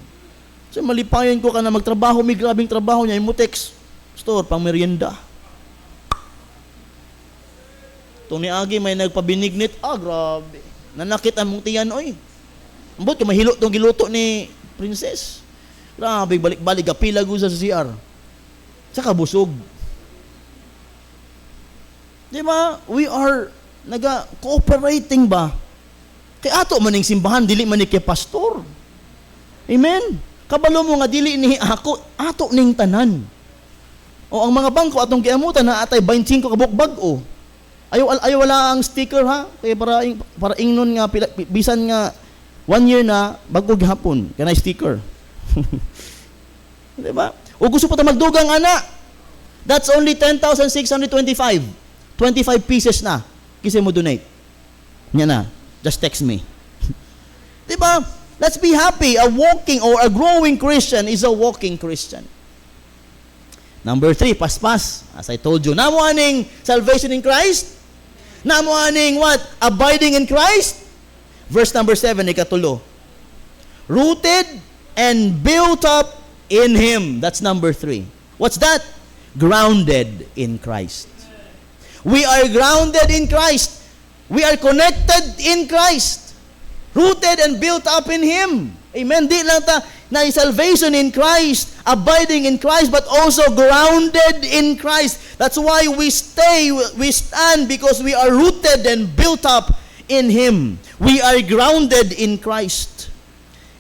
So malipayon ko ka na magtrabaho, may grabing trabaho niya, yung mutex. Pastor, pang merienda. Itong niagi may nagpabinignit. Grabe. Nanakit ang mong tiyan, oy. Ambot ka mahilo itong giluto ni Princess. Grabe, balik-balik. Kapila gusa sa CR. Saka busog. Di ba? We are cooperating ba? Kaya ato maning simbahan, dili man ni kay pastor. Amen? Kabalo mo nga, dili ni ako, ato ning tanan. O ang mga bangko atong giamutan na atay 25 kabuk bag-o. Ayaw wala ang sticker ha. Kaya para ingnon nga bisan nga 1 year na bago gihapon kanay sticker. Di ba? O gusto pa ta magdugang ana. That's only 10,625. 25 pieces na. Kasi mo donate. Nya na. Just text me. Di ba? Let's be happy. A walking or a growing Christian is a walking Christian. Number 3, paspas. As I told you, namo aning salvation in Christ. Namo aning what? Abiding in Christ. Verse number 7, ikatulo. Rooted and built up in Him. That's number 3. What's that? Grounded in Christ. We are grounded in Christ. We are connected in Christ. Rooted and built up in Him. Amen. Di lang ta na salvation in Christ, abiding in Christ, but also grounded in Christ. That's why we stand because we are rooted and built up in Him. We are grounded in Christ.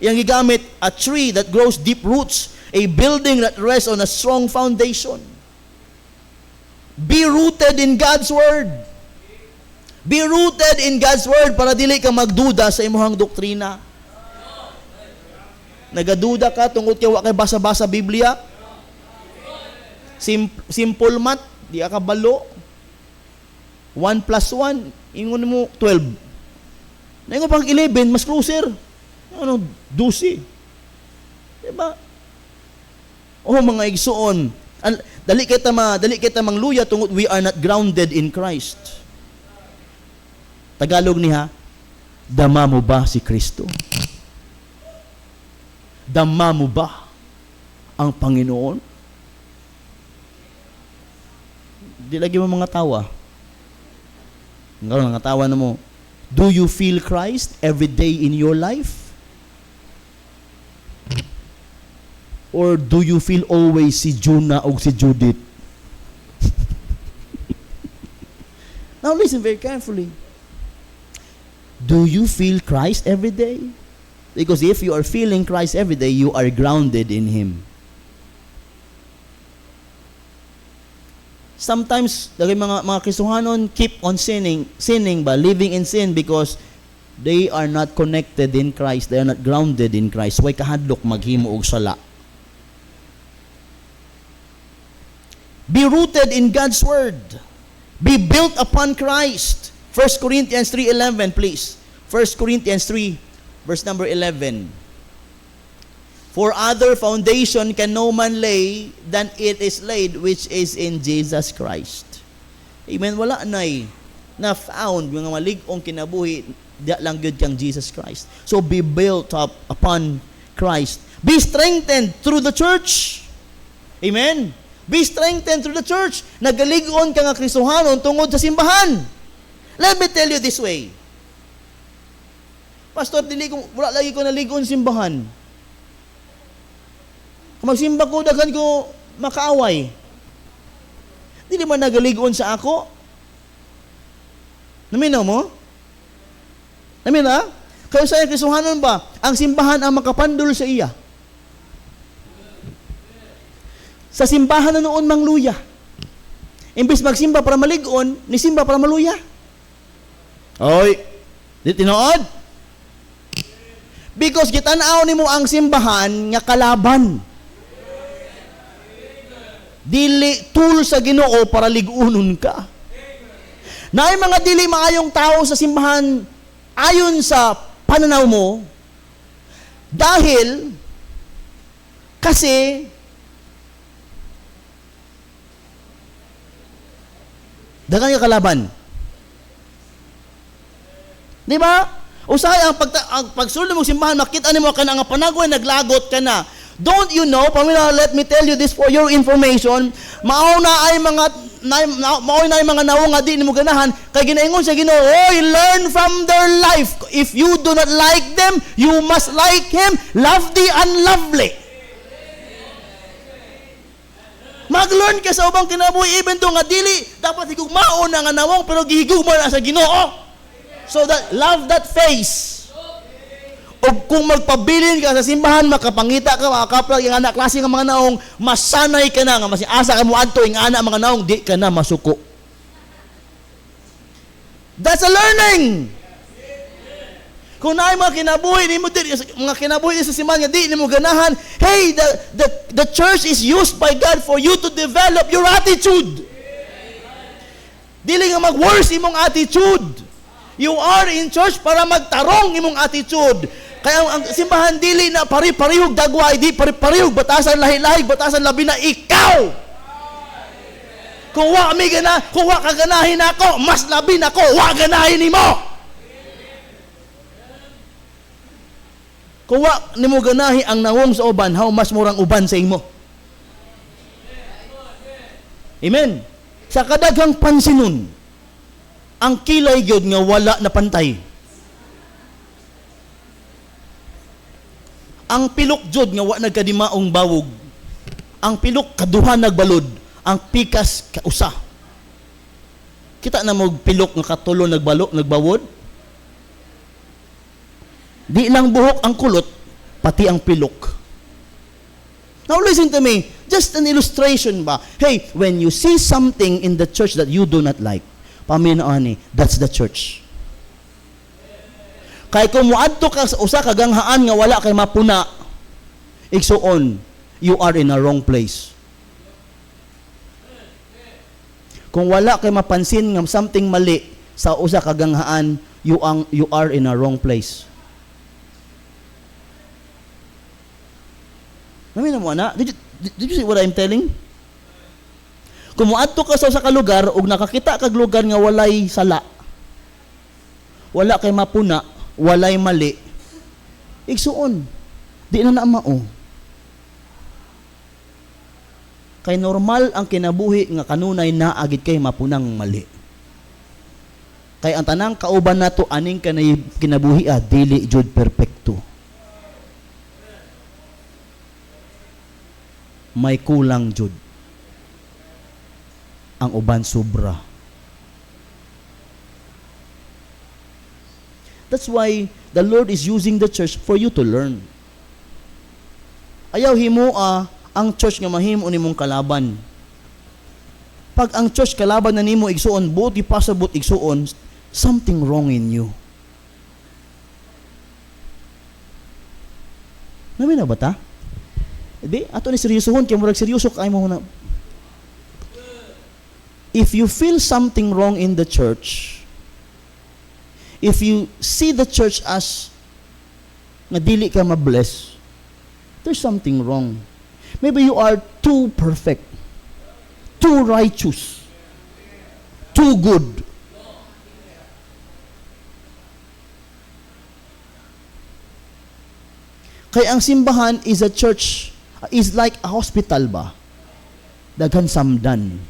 Yang gigamit, a tree that grows deep roots, a building that rests on a strong foundation. Be rooted in God's Word. Be rooted in God's Word para dili ka magduda sa imuhang doktrina. Nagaduda ka tungod kay wa kay basa-basa Biblia? Simple math, di ka balo. 1 plus 1, ingon mo 12. Naingon pang 11, mas closer. 12. Diba? Mga igsoon. Dali kita mangluya tungod we are not grounded in Christ. Tagalog niya, dama mo ba si Kristo? Dama mo ba ang Panginoon? Di lagi mo mga tawa. Ngayon, mga tawa na mo. Do you feel Christ every day in your life? Or do you feel always si Jonah o si Judith? Now listen very carefully. Do you feel Christ every day? Because if you are feeling Christ every day, you are grounded in Him. Sometimes, mga Kristohanon keep on sinning ba, living in sin because they are not connected in Christ. They are not grounded in Christ. Way kahadlok maghimo og sala. Be rooted in God's Word. Be built upon Christ. 1 Corinthians 3:11, please. 1 Corinthians 3, verse number 11. For other foundation can no man lay than it is laid, which is in Jesus Christ. Amen. Wala na found mga malig-ong kinabuhi da lang gyud kang Jesus Christ. So be built up upon Christ. Be strengthened through the church. Amen. Be strengthened through the church. Nagalig-on ka nga Kristohanon tungod sa simbahan. Let me tell you this way. Pastor, wala lagi ko naligon simbahan. Kung magsimba ko, daghan ko makaaway. Hindi naman nagaligon sa ako. Naminaw mo? Namina? Kaya sa Kristohanon ba, ang simbahan ang makapandol sa iya. Sa simbahan na noon mangluya. Imbis magsimba para maligon, nisimba para maluya. Oy, di tinood? Because gitanaw nimo ang simbahan nga kalaban. Dili tool sa Ginoo para ligunon ka. Naay mga dili maayong tao sa simbahan ayon sa pananaw mo dahil kasi dagan ka kalaban. Di ba? Usay ang pagsulod mo simbahan, makita nimo ka na nga panagoy, naglagot ka na. Don't you know, Pamela, let me tell you this for your information, mauna ay mga nawo nga di nimo ganahan, kay ginaingon sa Ginoo, oy, learn from their life. If you do not like them, you must like him. Love the unlovely. Mag-learn ka sa ubang kinabuhi, even though nga dili dapat higugmaon na nga nawong, pero gihigugma na sa Ginoo. So that love that face. O kung magpabilin ka sa simbahan, makapangita ka, makakaplag yung anak klase ng mga naong, masanay ka na, nga masiasa ka mo adto yung anak mga naong, di ka na masuko. That's a learning. Kung naay mga kinabuhi, mga kinabuhi sa simbahan nga di mo ganahan, hey, the church is used by God for you to develop your attitude. Dili nga mag-worse imong attitude. You are in church para magtarong imong attitude. Kaya ang simbahan dili na pari-parihog dagway, di pari-parihog batasan lahi-lahi, batasan labi na ikaw. Kung wa ka ganahin ako, mas labi nako, wa ganahin nimo. Kung wa nimo ganahi ang nawong sa uban, how much murang uban sa imo. Amen. Sa kadaghang pansinon, ang kilay gyud nga wala na pantay. Ang pilok jud nga wa nagkadimaong bawog. Ang pilok kaduha nagbalod, ang pikas kausa. Kita na mo pilok nga katulo nagbawod. Di lang buhok ang kulot, pati ang pilok. Now listen to me, just an illustration ba? Hey, when you see something in the church that you do not like, paminaani, that's the church. Kay kung muadto ka sa usa ka ganghaan nga wala kay mapuna, igsuon, you are in a wrong place. Kung wala kay mapansin nga something mali sa usa ka ganghaan, you are in a wrong place. Namina mo ana? Did you see what I'm telling? Kung muadto ka sa usa ka lugar ug nakakita kag lugar nga walay sala, wala kay mapuna, walay mali, igsuon, di na mao. Kay normal ang kinabuhi nga kanunay na agid kay mapunang mali. Kay ang tanang kauban nato aning kanay kinabuhi dili jud perpekto. May kulang jud. Ang uban sobra. That's why the Lord is using the church for you to learn. Ayaw himoa ang church nga mahimo nimong kalaban. Pag ang church kalaban na nimo igsuon, buti pasabot igsuon, something wrong in you. Namin na ba ta? Di, ato ni seryosohon, kaya murag seryoso kay mo na. If you feel something wrong in the church, if you see the church as nga dili ka mabless, there's something wrong. Maybe you are too perfect, too righteous, too good. Kaya ang simbahan is a church, is like a hospital ba? Daghan samdan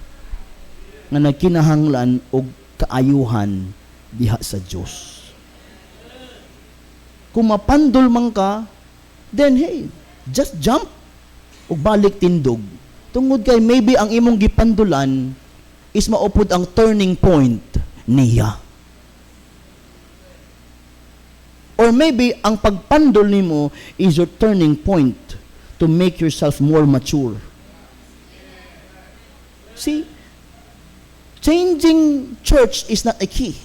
nga nagkinahanglan og kaayuhan diha sa Dios. Kung mapandol man ka, then hey, just jump ug balik tindog. Tungod kay maybe ang imong gipandulan is maupod ang turning point niya. Or maybe ang pagpandol nimo is your turning point to make yourself more mature. See, changing church is not a key.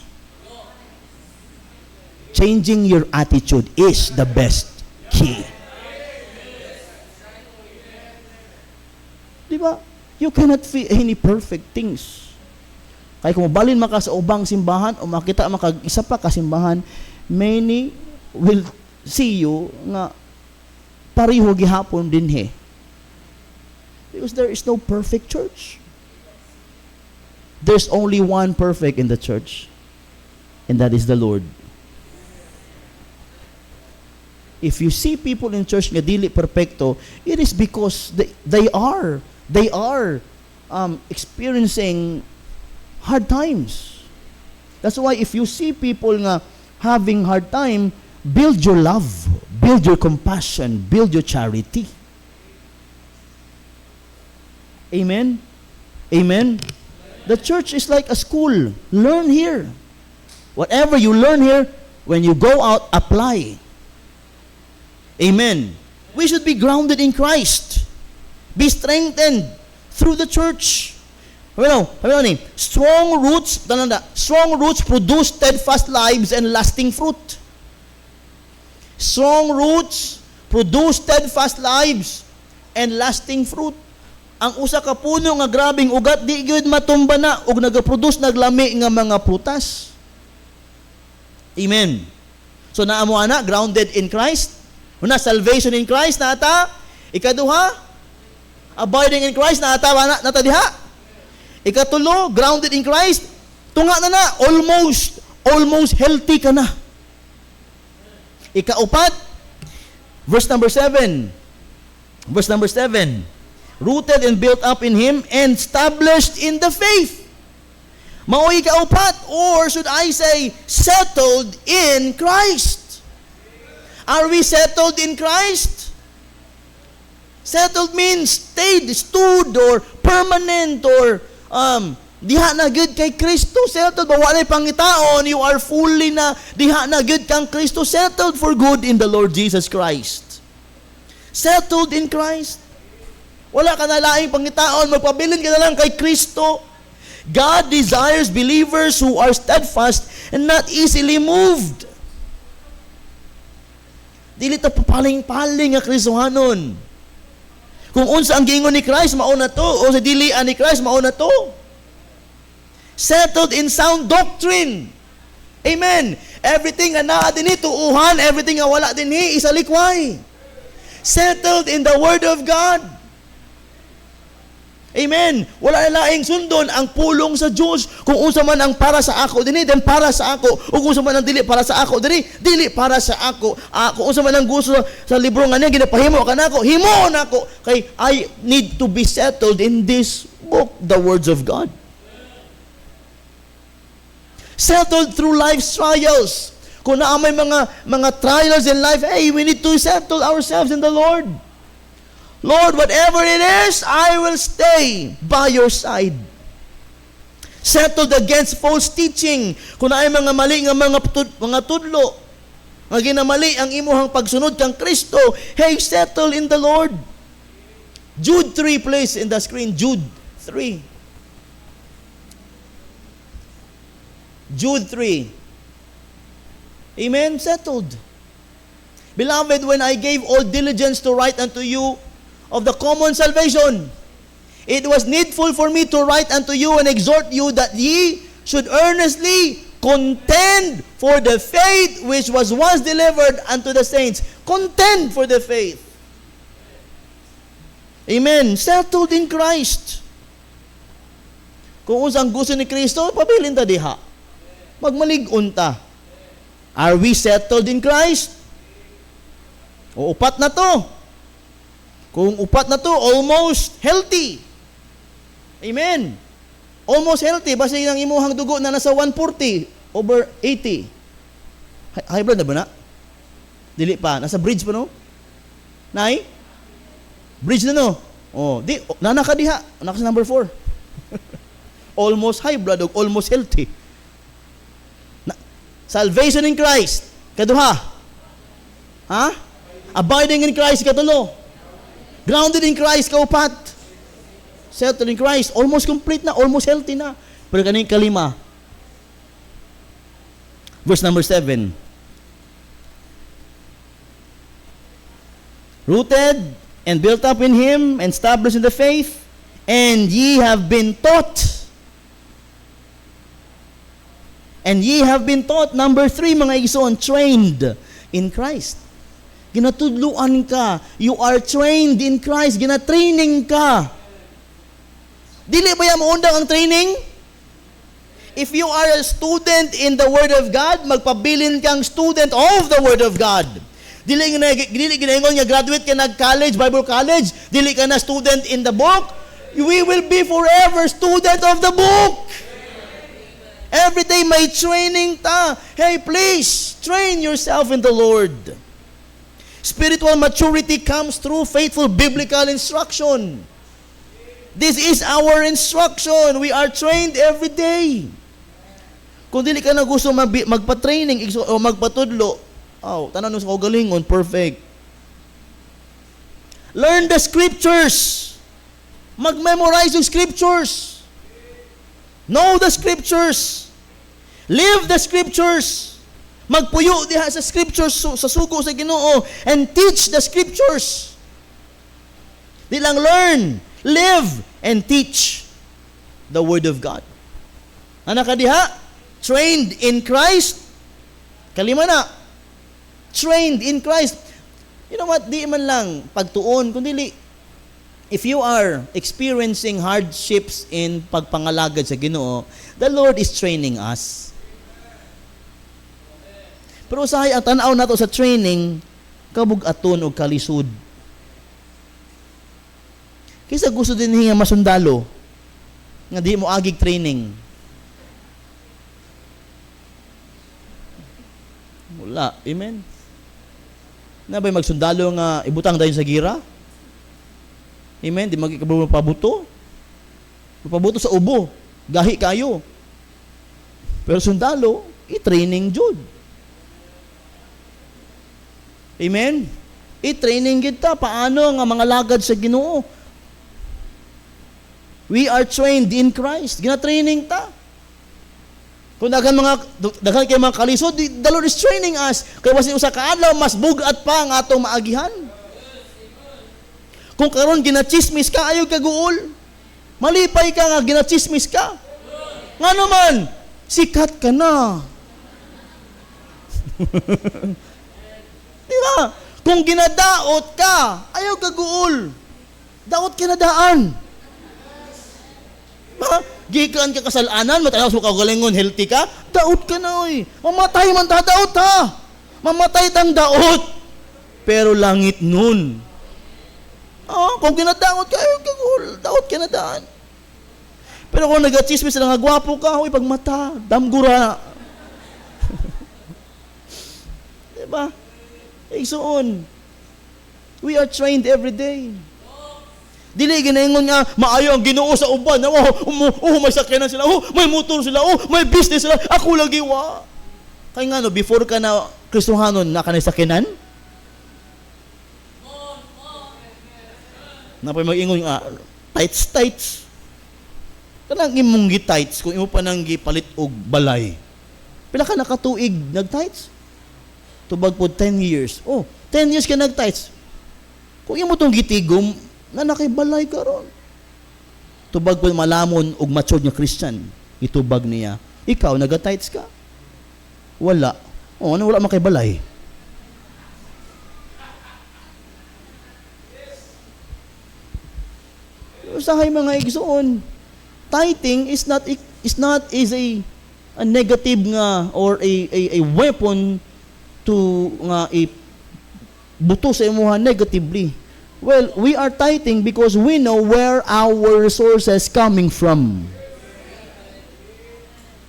Changing your attitude is the best key. Diba? You cannot feel any perfect things. Kaya kung mabalin maka sa ubang simbahan o makita maka isa pa ka simbahan, many will see you nga pareho gihapon din he. Because there is no perfect church. There's only one perfect in the church, and that is the Lord. If you see people in church nga dili perpekto, it is because they are experiencing hard times. That's why if you see people nga having hard time, build your love, build your compassion, build your charity. Amen? Amen? The church is like a school. Learn here. Whatever you learn here, when you go out, apply. Amen. We should be grounded in Christ. Be strengthened through the church. Strong roots produce steadfast lives and lasting fruit. Strong roots produce steadfast lives and lasting fruit. Ang usa ka puno nga grabing ugat di gyud matumba na ug nagaproduce naglami nga mga prutas. Amen. So naamo ana grounded in Christ. Una salvation in Christ na ata. Ikaduha, abiding in Christ na ata nata diha. Ikatulo, grounded in Christ. Tunga na almost healthy ka na. Ikaupat, verse number 7. Rooted and built up in Him and established in the faith. Mao'y kaupat, or should I say, settled in Christ. Are we settled in Christ? Settled means stayed, stood, or permanent, or diha na good kay Kristo. Settled, ba walay pangitaon, you are fully na diha na good kang Kristo. Settled for good in the Lord Jesus Christ. Settled in Christ. Wala ka na laing pangitaon, magpabilin ka na lang kay Kristo. God desires believers who are steadfast and not easily moved. Dili ta papaling-paling nga Kristohanon. Kung unsa ang giingon ni Christ, mao na to. O sa dilian ni Christ, mao na to. Settled in sound doctrine. Amen. Everything nga naa dinhi tuuhan, everything nga wala dinhi isalikway. Settled in the Word of God. Amen. Wala na laing sundon ang pulong sa Diyos. Kung unsa man ang para sa ako dinhi, then para sa ako. O kung unsa man ang dili para sa ako dinhi, dili para sa ako. Kung unsa man ang gusto sa libro nga niya ginapahimo kanako, himo nako. Kay I need to be settled in this book, the words of God. Settled through life's trials. Kung naamay mga trials in life, hey, we need to settle ourselves in the Lord. Lord, whatever it is, I will stay by your side. Settled against false teaching. Kung ay mga mali nga mga tudlo, nga ginamali ang imuhang pagsunod kang Kristo, hey, settle in the Lord. Jude 3, please, in the screen. Jude 3. Jude 3. Amen? Settled. Beloved, when I gave all diligence to write unto you of the common salvation, it was needful for me to write unto you and exhort you that ye should earnestly contend for the faith which was once delivered unto the saints. Contend for the faith. Amen. Settled in Christ. Kung unsang gusto ni Kristo, pabilin ta diha. Magmalig-on ta. Are we settled in Christ? O upat na to. Kung upat na to, almost healthy. Amen. Almost healthy. Basta yung imuhang dugo na nasa 140 over 80. High blood na ba na? Dili pa. Nasa bridge pa, no? Nay? Bridge na, no? Oh, di, nanaka diha. Naka sa number 4. Almost high blood o almost healthy. Salvation in Christ. Kaduha. Ha? Abiding in Christ. Katulo. Grounded in Christ, kaupat. Settled in Christ, almost complete na, almost healthy na. Pero kaning kalima. Verse number 7. Rooted and built up in Him and established in the faith, and ye have been taught. And ye have been taught, number 3, mga igsoon, trained in Christ. Ginatudluan ka. You are trained in Christ. Ginatraining ka. Dili ba yan maundang ang training? If you are a student in the Word of God, magpabilin kang student of the Word of God. Dili ginaingon nga graduate ka nag-college, Bible college, dili ka na student in the book. We will be forever student of the book. Every day may training ta. Hey, please, train yourself in the Lord. Spiritual maturity comes through faithful biblical instruction. This is our instruction. We are trained every day. Kung dili ka na gusto magpa-training o magpatudlo, tanan sa kaugalingon, perfect. Learn the scriptures. Mag-memorize yung scriptures. Know the scriptures. Live the scriptures. Magpuyo diha sa scriptures, sa sugo sa Ginoo, and teach the scriptures. Di lang learn, live, and teach the Word of God. Ana ka diha? Trained in Christ. Kalima na. Trained in Christ. You know what? Di man lang pagtuon, kundi if you are experiencing hardships in pagpangalagad sa Ginoo, the Lord is training us. Pero usahay ang tanaw nato sa training, kabug-aton o kalisod. Kaysa gusto din nga masundalo, nga di mo agig training. Wala. Amen? Na ba'y magsundalo nga ibutang dayon sa gira? Amen? Di magkakabuto pabuto. Pabuto sa ubo. Gahi kayo. Pero sundalo, i-training jud. Amen? I-training kita. Paano nga mga lagad sa Ginoo? We are trained in Christ. Gina-training ta. Kung daghan kay mga kalisod, the Lord is training us. Kaya basin usa ka adlaw mas bugat pa ang atong maagihan. Kung karon ginachismis ka, ayaw ka guol. Malipay ka nga, ginachismis ka. Nga naman, sikat ka na. Diba? Kung ginadaot ka, ayaw ka guol. Daot ka na daan. Ha? Gikan ka kasalanan, matalaw mo kagalingon, healthy ka, daot ka na, oy. Mamatay man ta, daot ha. Mamatay tang daot. Pero langit nun. Kung ginadaot ka, daot ka na daan. Pero kung nag-chismis na nga gwapo ka, pag mata, damgura. Diba? Igsoon. We are trained every day. Dili ginaingon nga, maayo ang Ginoo sa uban. May sakyanan sila. May motor sila. May business sila. Ako lagi, wa. Kaya nga, before ka na Kristohanon, na ka na sakyanan? Napay mag-ingon nga, tights. Kanang imong gi-tights, kung imo pa nang gipalit og balay. Pila ka nakatuig nag-tights? Tubag po 10 years. 10 years ka nag-tights. Kung imo tong gitigom, na nakibalay karon. Tubag po malamon og matured nga Christian, itubag niya. Ikaw, nag-tights ka? Wala. Wala makibalay? Usahay mga igsoon, tithing is not a negative nga or a weapon to nga buto sa imuha negatively. Well, we are tithing because we know where our resources coming from.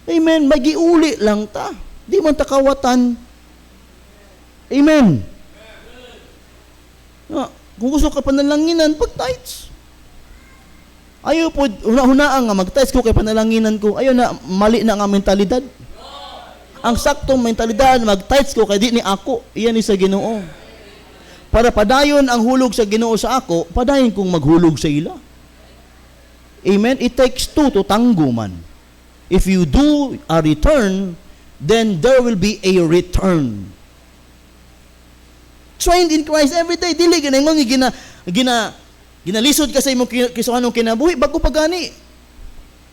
Amen. Magiuli lang ta. Di man takawatan. Amen. Kung gusto ka panalanginan, pag-tithes. Ayaw po, hunaan nga, mag-tithes ko kay panalanginan ko. Ayaw na, mali na nga mentalidad. Ang saktong mentalidad, mag-tithes ko kay di ni ako. Iyan ni sa Ginoo. Para padayon ang hulog sa Ginoo sa ako, padayon kong maghulog sa ila. Amen? It takes two to tango man. If you do a return, then there will be a return. Trained in Christ every day. Dili ginangon ginalisod ka sa imong kisuhanong kinabuhi bago pa gani.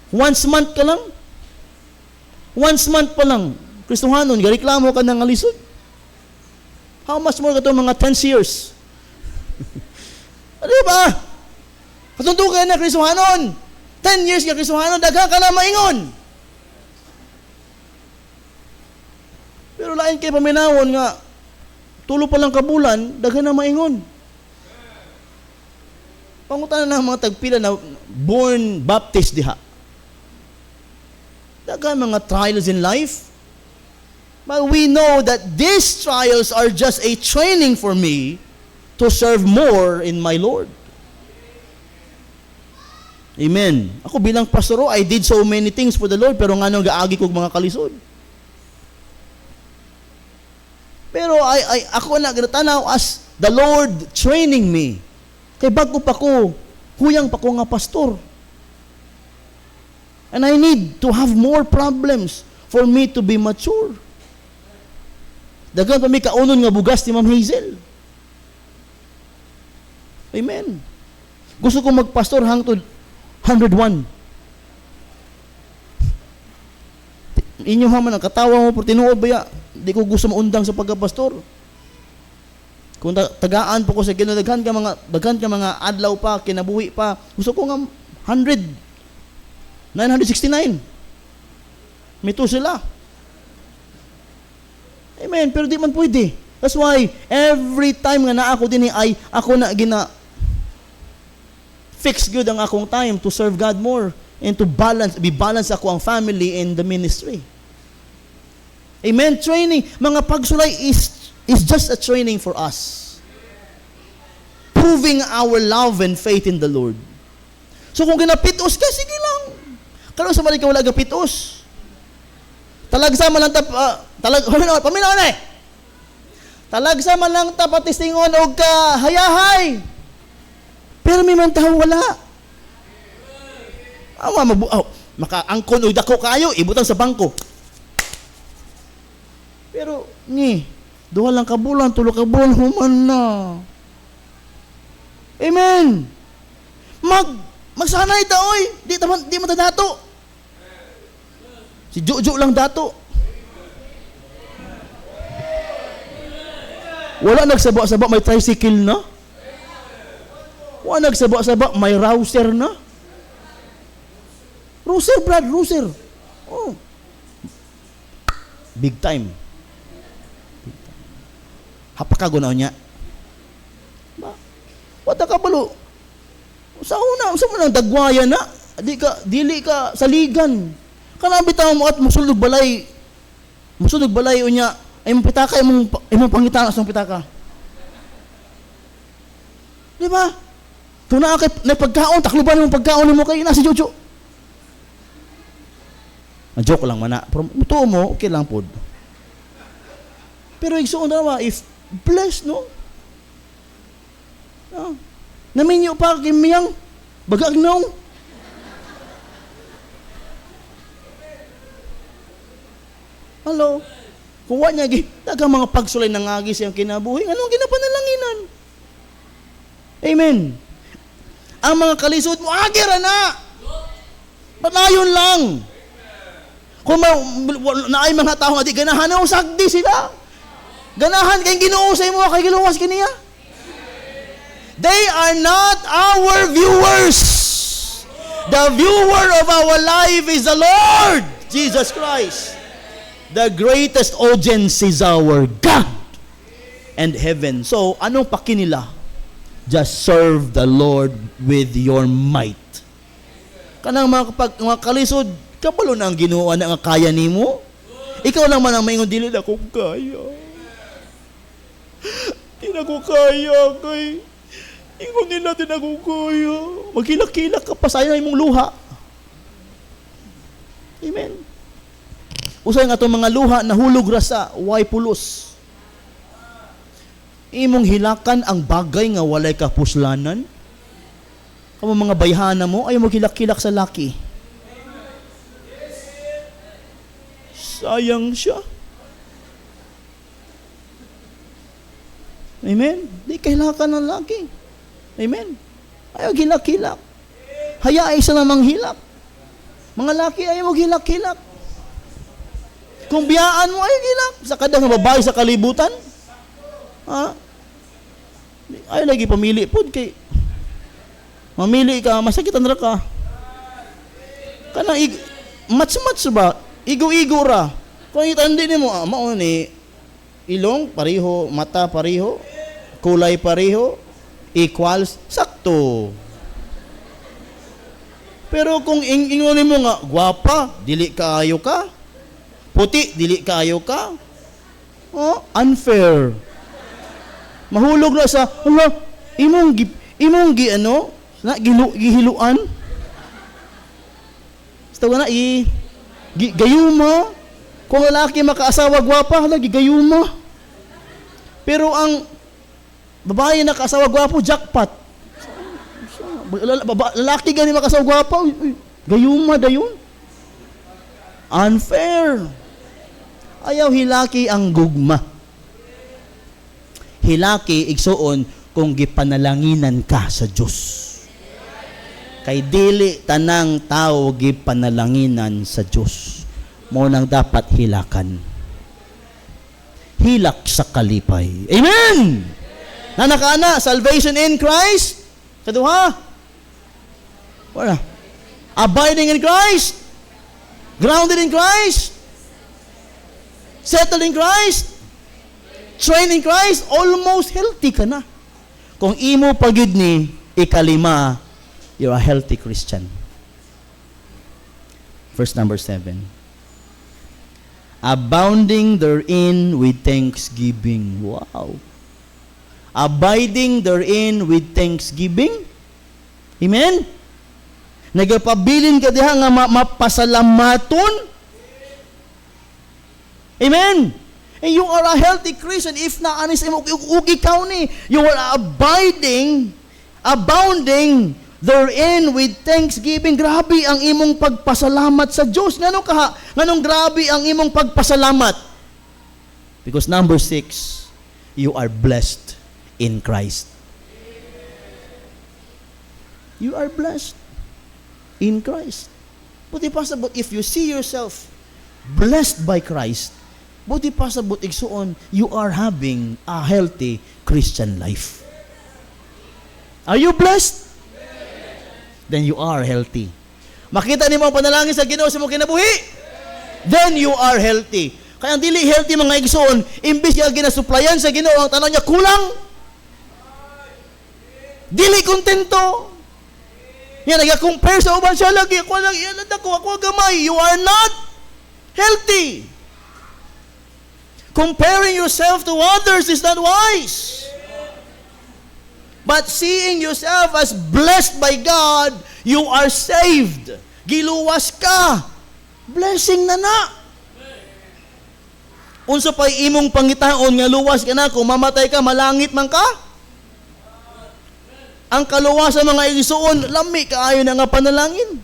Once month ka lang. Once month pa lang. Kristohanon, gareklamo ka nang alisod. How much more ka ito mga 10 years? Ano ba? Katundo ka na Kristohanon. 10 years ka Kristohanon, daghan ka na maingon. Pero lain kay paminawon nga, Tulo pa lang kabulan, daghan na maingon. Pangutan na ng mga tagpila na born Baptist diha. Daghan mga trials in life. But we know that these trials are just a training for me to serve more in my Lord. Amen. Ako bilang pastoro, I did so many things for the Lord, pero nga nung gaagi kong mga kalisod. Pero ako na ginatanaw as the Lord training me. Kay bago pa ko, huyang pa ko nga pastor. And I need to have more problems for me to be mature. Dagan pa may kaunon nga bugas ni Ma'am Hazel. Amen. Gusto kong magpastor hangtod 101. Inyo haman ang katawa mo, pero tinuod ba ya? Di ko gusto maundang sa pagkapastor. Kung tagaan po ko sa Ginoo, daghan ka mga adlaw pa, kinabuhi pa. Gusto ko nga 969. May to sila. Amen. Pero di man pwede. That's why, every time nga na ako din ay ako na fix good ang akong time to serve God more and to be balance ako ang family and the ministry. Amen. Training. Mga pagsulay is just a training for us. Proving our love and faith in the Lord. So kung ginapitos ka, sige lang. Karon sa mali ka wala gapitos. Talagsa man lang paminaw na eh. Talagsa man lang patistingon og ka hayahay. Pero may man taho wala. Maka-angkon og dako kayo, ibutang sa bangko. Pero duha lang ka bulan, tulo ka bulan human na. Amen. Magsanay ta oy, di mo ta dato. Si Jojo lang dato. Wala nagsaba-saba, may tricycle na. Wala nagsaba-saba, may rouser na. Rouser, Brad, rouser. Oh. Big time. Hapakago na niya. Wata ka balo. Sa mo nang dagwaya na. Dili ka saligan. Kana bitaw mo at musulog balay. Musulog balay unya. Ay mong pitaka, imong pangitana sa pitaka. Di ba? Kung na pagkaon, takluban mong pagkaon mo kayo na si Jojo. Joke lang man na. Pero mutuo mo, okay lang po. Pero igsuon na if blessed, no? Naminyo pa kimiyang bagag nong. Hello? Kung wala niya, dagang mga pagsulay ng agi siyang kinabuhi, anong ginapanalanginan? Amen. Ang mga kalisod mo, agira na! Patayon lang! Kung naay mga tao nga di ganahan na usagdi sila. Ganahan kayong ginuusay mo, kay giluwas kiniya. They are not our viewers. The viewer of our life is the Lord Jesus Christ. The greatest audience is our God and heaven. So, anong paki nila? Just serve the Lord with your might. Kanang mga kalisod, kabalo na ang Ginoo na nga kaya nimo. Ikaw lang man ang maingon, dili na ko kaya. Di na ko kaya, kay ingon nila, di na ko kaya. Maghilak-hilak ka pa, sayang imong luha. Amen. Usay nga itong mga luha na hulog ra sa way pulos. Imong hilakan ang bagay nga walay kapuslanan. Kamo mga bayhana mo, ayaw mo hilak-hilak sa laki. Sayang siya. Amen? Di kahilakan ng laki. Amen? Ayaw hilak-hilak. Hayaan isa namang hilak. Mga laki, ayaw mo hilak-hilak. Kung biyaan mo, ayaw hilak. Sa kadang babae sa kalibutan. Ayaw lagi pamili po. Kay mamili ka, masakitan ra ka. Kanang mats-mats ba? Igo-igo ra. Kung itandi ni mo, mauni, ilong pareho, mata pareho, kulay pareho, equals sakto. Pero kung ingonin mo nga, gwapa, dili kaayo ka. Puti, dili kaayo ka. Oh, unfair. Mahulog na sa, hala, imong gihiluan. Sa na, gayuma. Kung lalaki makaasawa gwapa, hala, gayuma. Pero ang babae na kaasawa gwapo, jackpot. Lalaki gani makasawa gwapa, gayuma dayon. Unfair. Ayaw hilaki ang gugma. Hilaki igsuon kung gipanalanginan ka sa Dios. Kay dili tanang tao gipanalanginan sa Dios. Mo nang dapat hilakan. Hilak sa kalipay. Amen. Nanakana, salvation in Christ. Kaduha. Wala. Abiding in Christ. Grounded in Christ. Settled in Christ. Trained in Christ. Almost healthy ka na. Kung imo pagyud ni ikalima, you're a healthy Christian. Verse number 7. Abounding therein with thanksgiving. Wow. Abiding therein with thanksgiving. Amen? Nagapabilin ka diha nga mapasalamaton. Amen? And you are a healthy Christian if naanis mo ikaw ni. You are abounding therein with thanksgiving. Grabe ang imong pagpasalamat sa Diyos. Nganong grabe ang imong pagpasalamat? Because number 6, you are blessed in Christ. You are blessed in Christ. Buti pa sabot, if you see yourself blessed by Christ, buti pa sabot igsuon, you are having a healthy Christian life. Are you blessed? Then you are healthy. Makita nimo ang panalangin sa Ginoo sa imong kinabuhi? Then you are healthy. Kaya ang dili healthy mga igsoon, imbis nga ginasuplayan sa Ginoo ang tanaw niya kulang. Dili kontento. Yan nag-compare sa uban siya lagi, ako lang iyan ako gamay. You are not healthy. Comparing yourself to others is not wise. But seeing yourself as blessed by God, you are saved. Giluwas ka. Blessing na. Unsa pa'y imong pangitaon nga luwas ka na, kung mamatay ka, malangit man ka? Ang kaluwasan mga igsuon, lami kaayo na nga panalangin.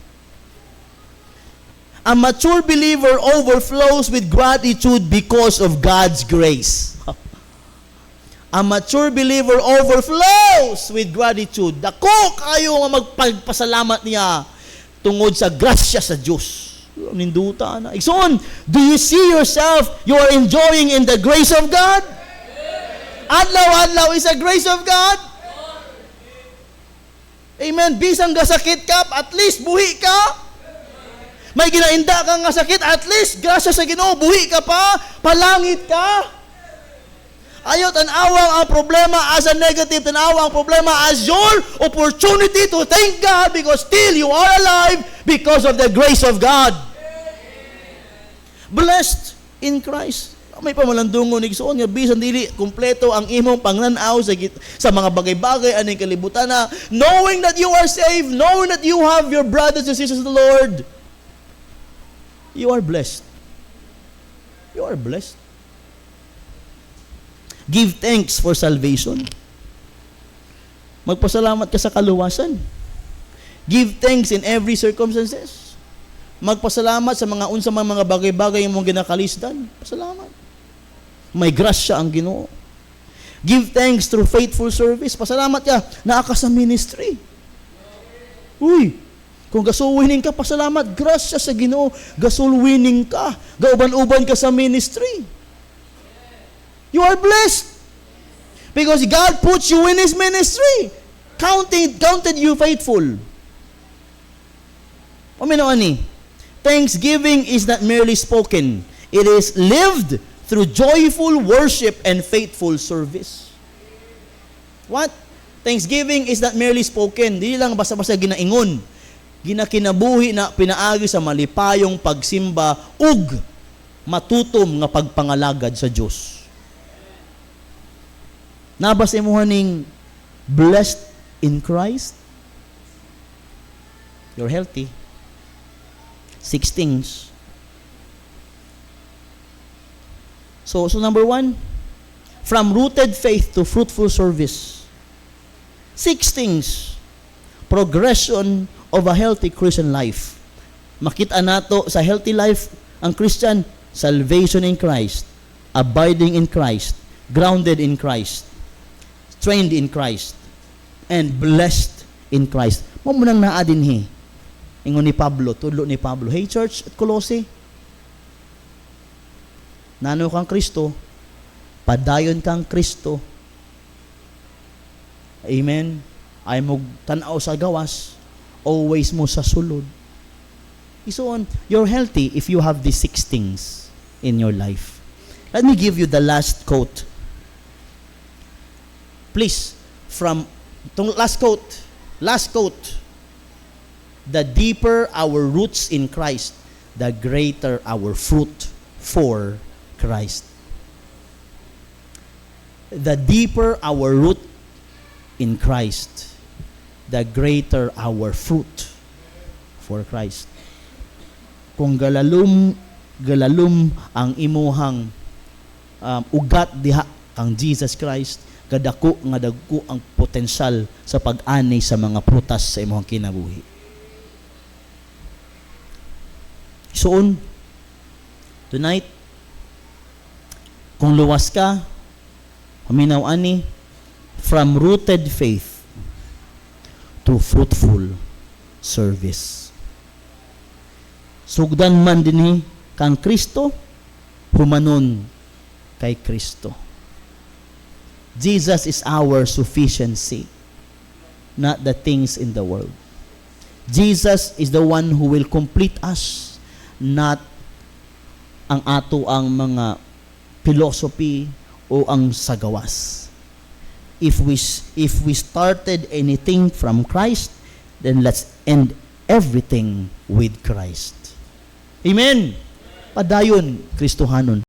A mature believer overflows with gratitude because of God's grace. A mature believer overflows with gratitude. Dako kayo nga magpagpasalamat niya tungod sa grasya sa Diyos. Ninduta na. Igsoon, do you see yourself you are enjoying in the grace of God? Adlaw-adlaw is a grace of God. Amen. Bisang gasakit ka, at least buhi ka. May ginainda ka nga sakit, at least grasya sa Ginoo, buhi ka pa, palangit ka. Ayaw tanawang ang problema as a negative, tanawang ang problema as your opportunity to thank God because still you are alive because of the grace of God. Blessed in Christ. May pamalandungon igsoon nga bisan dili kumpleto ang imong pangnanaw sa mga bagay-bagay aning kalibutan na knowing that you are saved, knowing that you have your brothers and sisters in the Lord. You are blessed. You are blessed. Give thanks for salvation. Magpasalamat ka sa kaluwasan. Give thanks in every circumstances. Magpasalamat sa mga unsa man mga bagay-bagay imong ginakalisdan. Pasalamat. May grasya ang Ginoo. Give thanks through faithful service. Pasalamat ka naa ka sa ministry. Uy, kung gasol winning ka, pasalamat. Grasya sa Ginoo. Gasol winning ka. Gauban-uban ka sa ministry. You are blessed. Because God puts you in His ministry. Counted you faithful. Thanksgiving is not merely spoken. It is lived through joyful worship and faithful service. What? Thanksgiving is not merely spoken. Dili lang basta-basta ginaingon. Ginakinabuhi na pinaagi sa malipayong pagsimba ug matutom nga pagpangalagad sa Dios. Nabas imuha ning blessed in Christ? You're healthy. 6 things. So number 1, from rooted faith to fruitful service. 6 things. Progression of a healthy Christian life. Makita nato sa healthy life ang Christian, salvation in Christ, abiding in Christ, grounded in Christ, trained in Christ, and blessed in Christ. Mo munang naa dinhi. Ingon ni Pablo, tudlo ni Pablo, hey church at Colossae, nano kang Kristo, padayon kang Kristo. Amen. Ay mo tanaw sa gawas, always mo sa sulod. Isuon, you're healthy if you have these 6 things in your life. Let me give you the last quote. Please, from tong last quote. The deeper our roots in Christ, the greater our fruit for Christ. The deeper our root in Christ, the greater our fruit for Christ. Kung galalum ang imuhang ugat diha kang Jesus Christ, kadako nga dagko ang potensyal sa pag-ani sa mga prutas sa imong kinabuhi. Soon, tonight, kung luwas ka, paminaw ani, from rooted faith to fruitful service. Sugdan man dinhi kang Kristo, humanon kay Kristo. Jesus is our sufficiency, not the things in the world. Jesus is the one who will complete us, not ang ato ang mga philosophy o ang sagawas. If we started anything from Christ, then let's end everything with Christ. Amen. Padayon Kristohanon.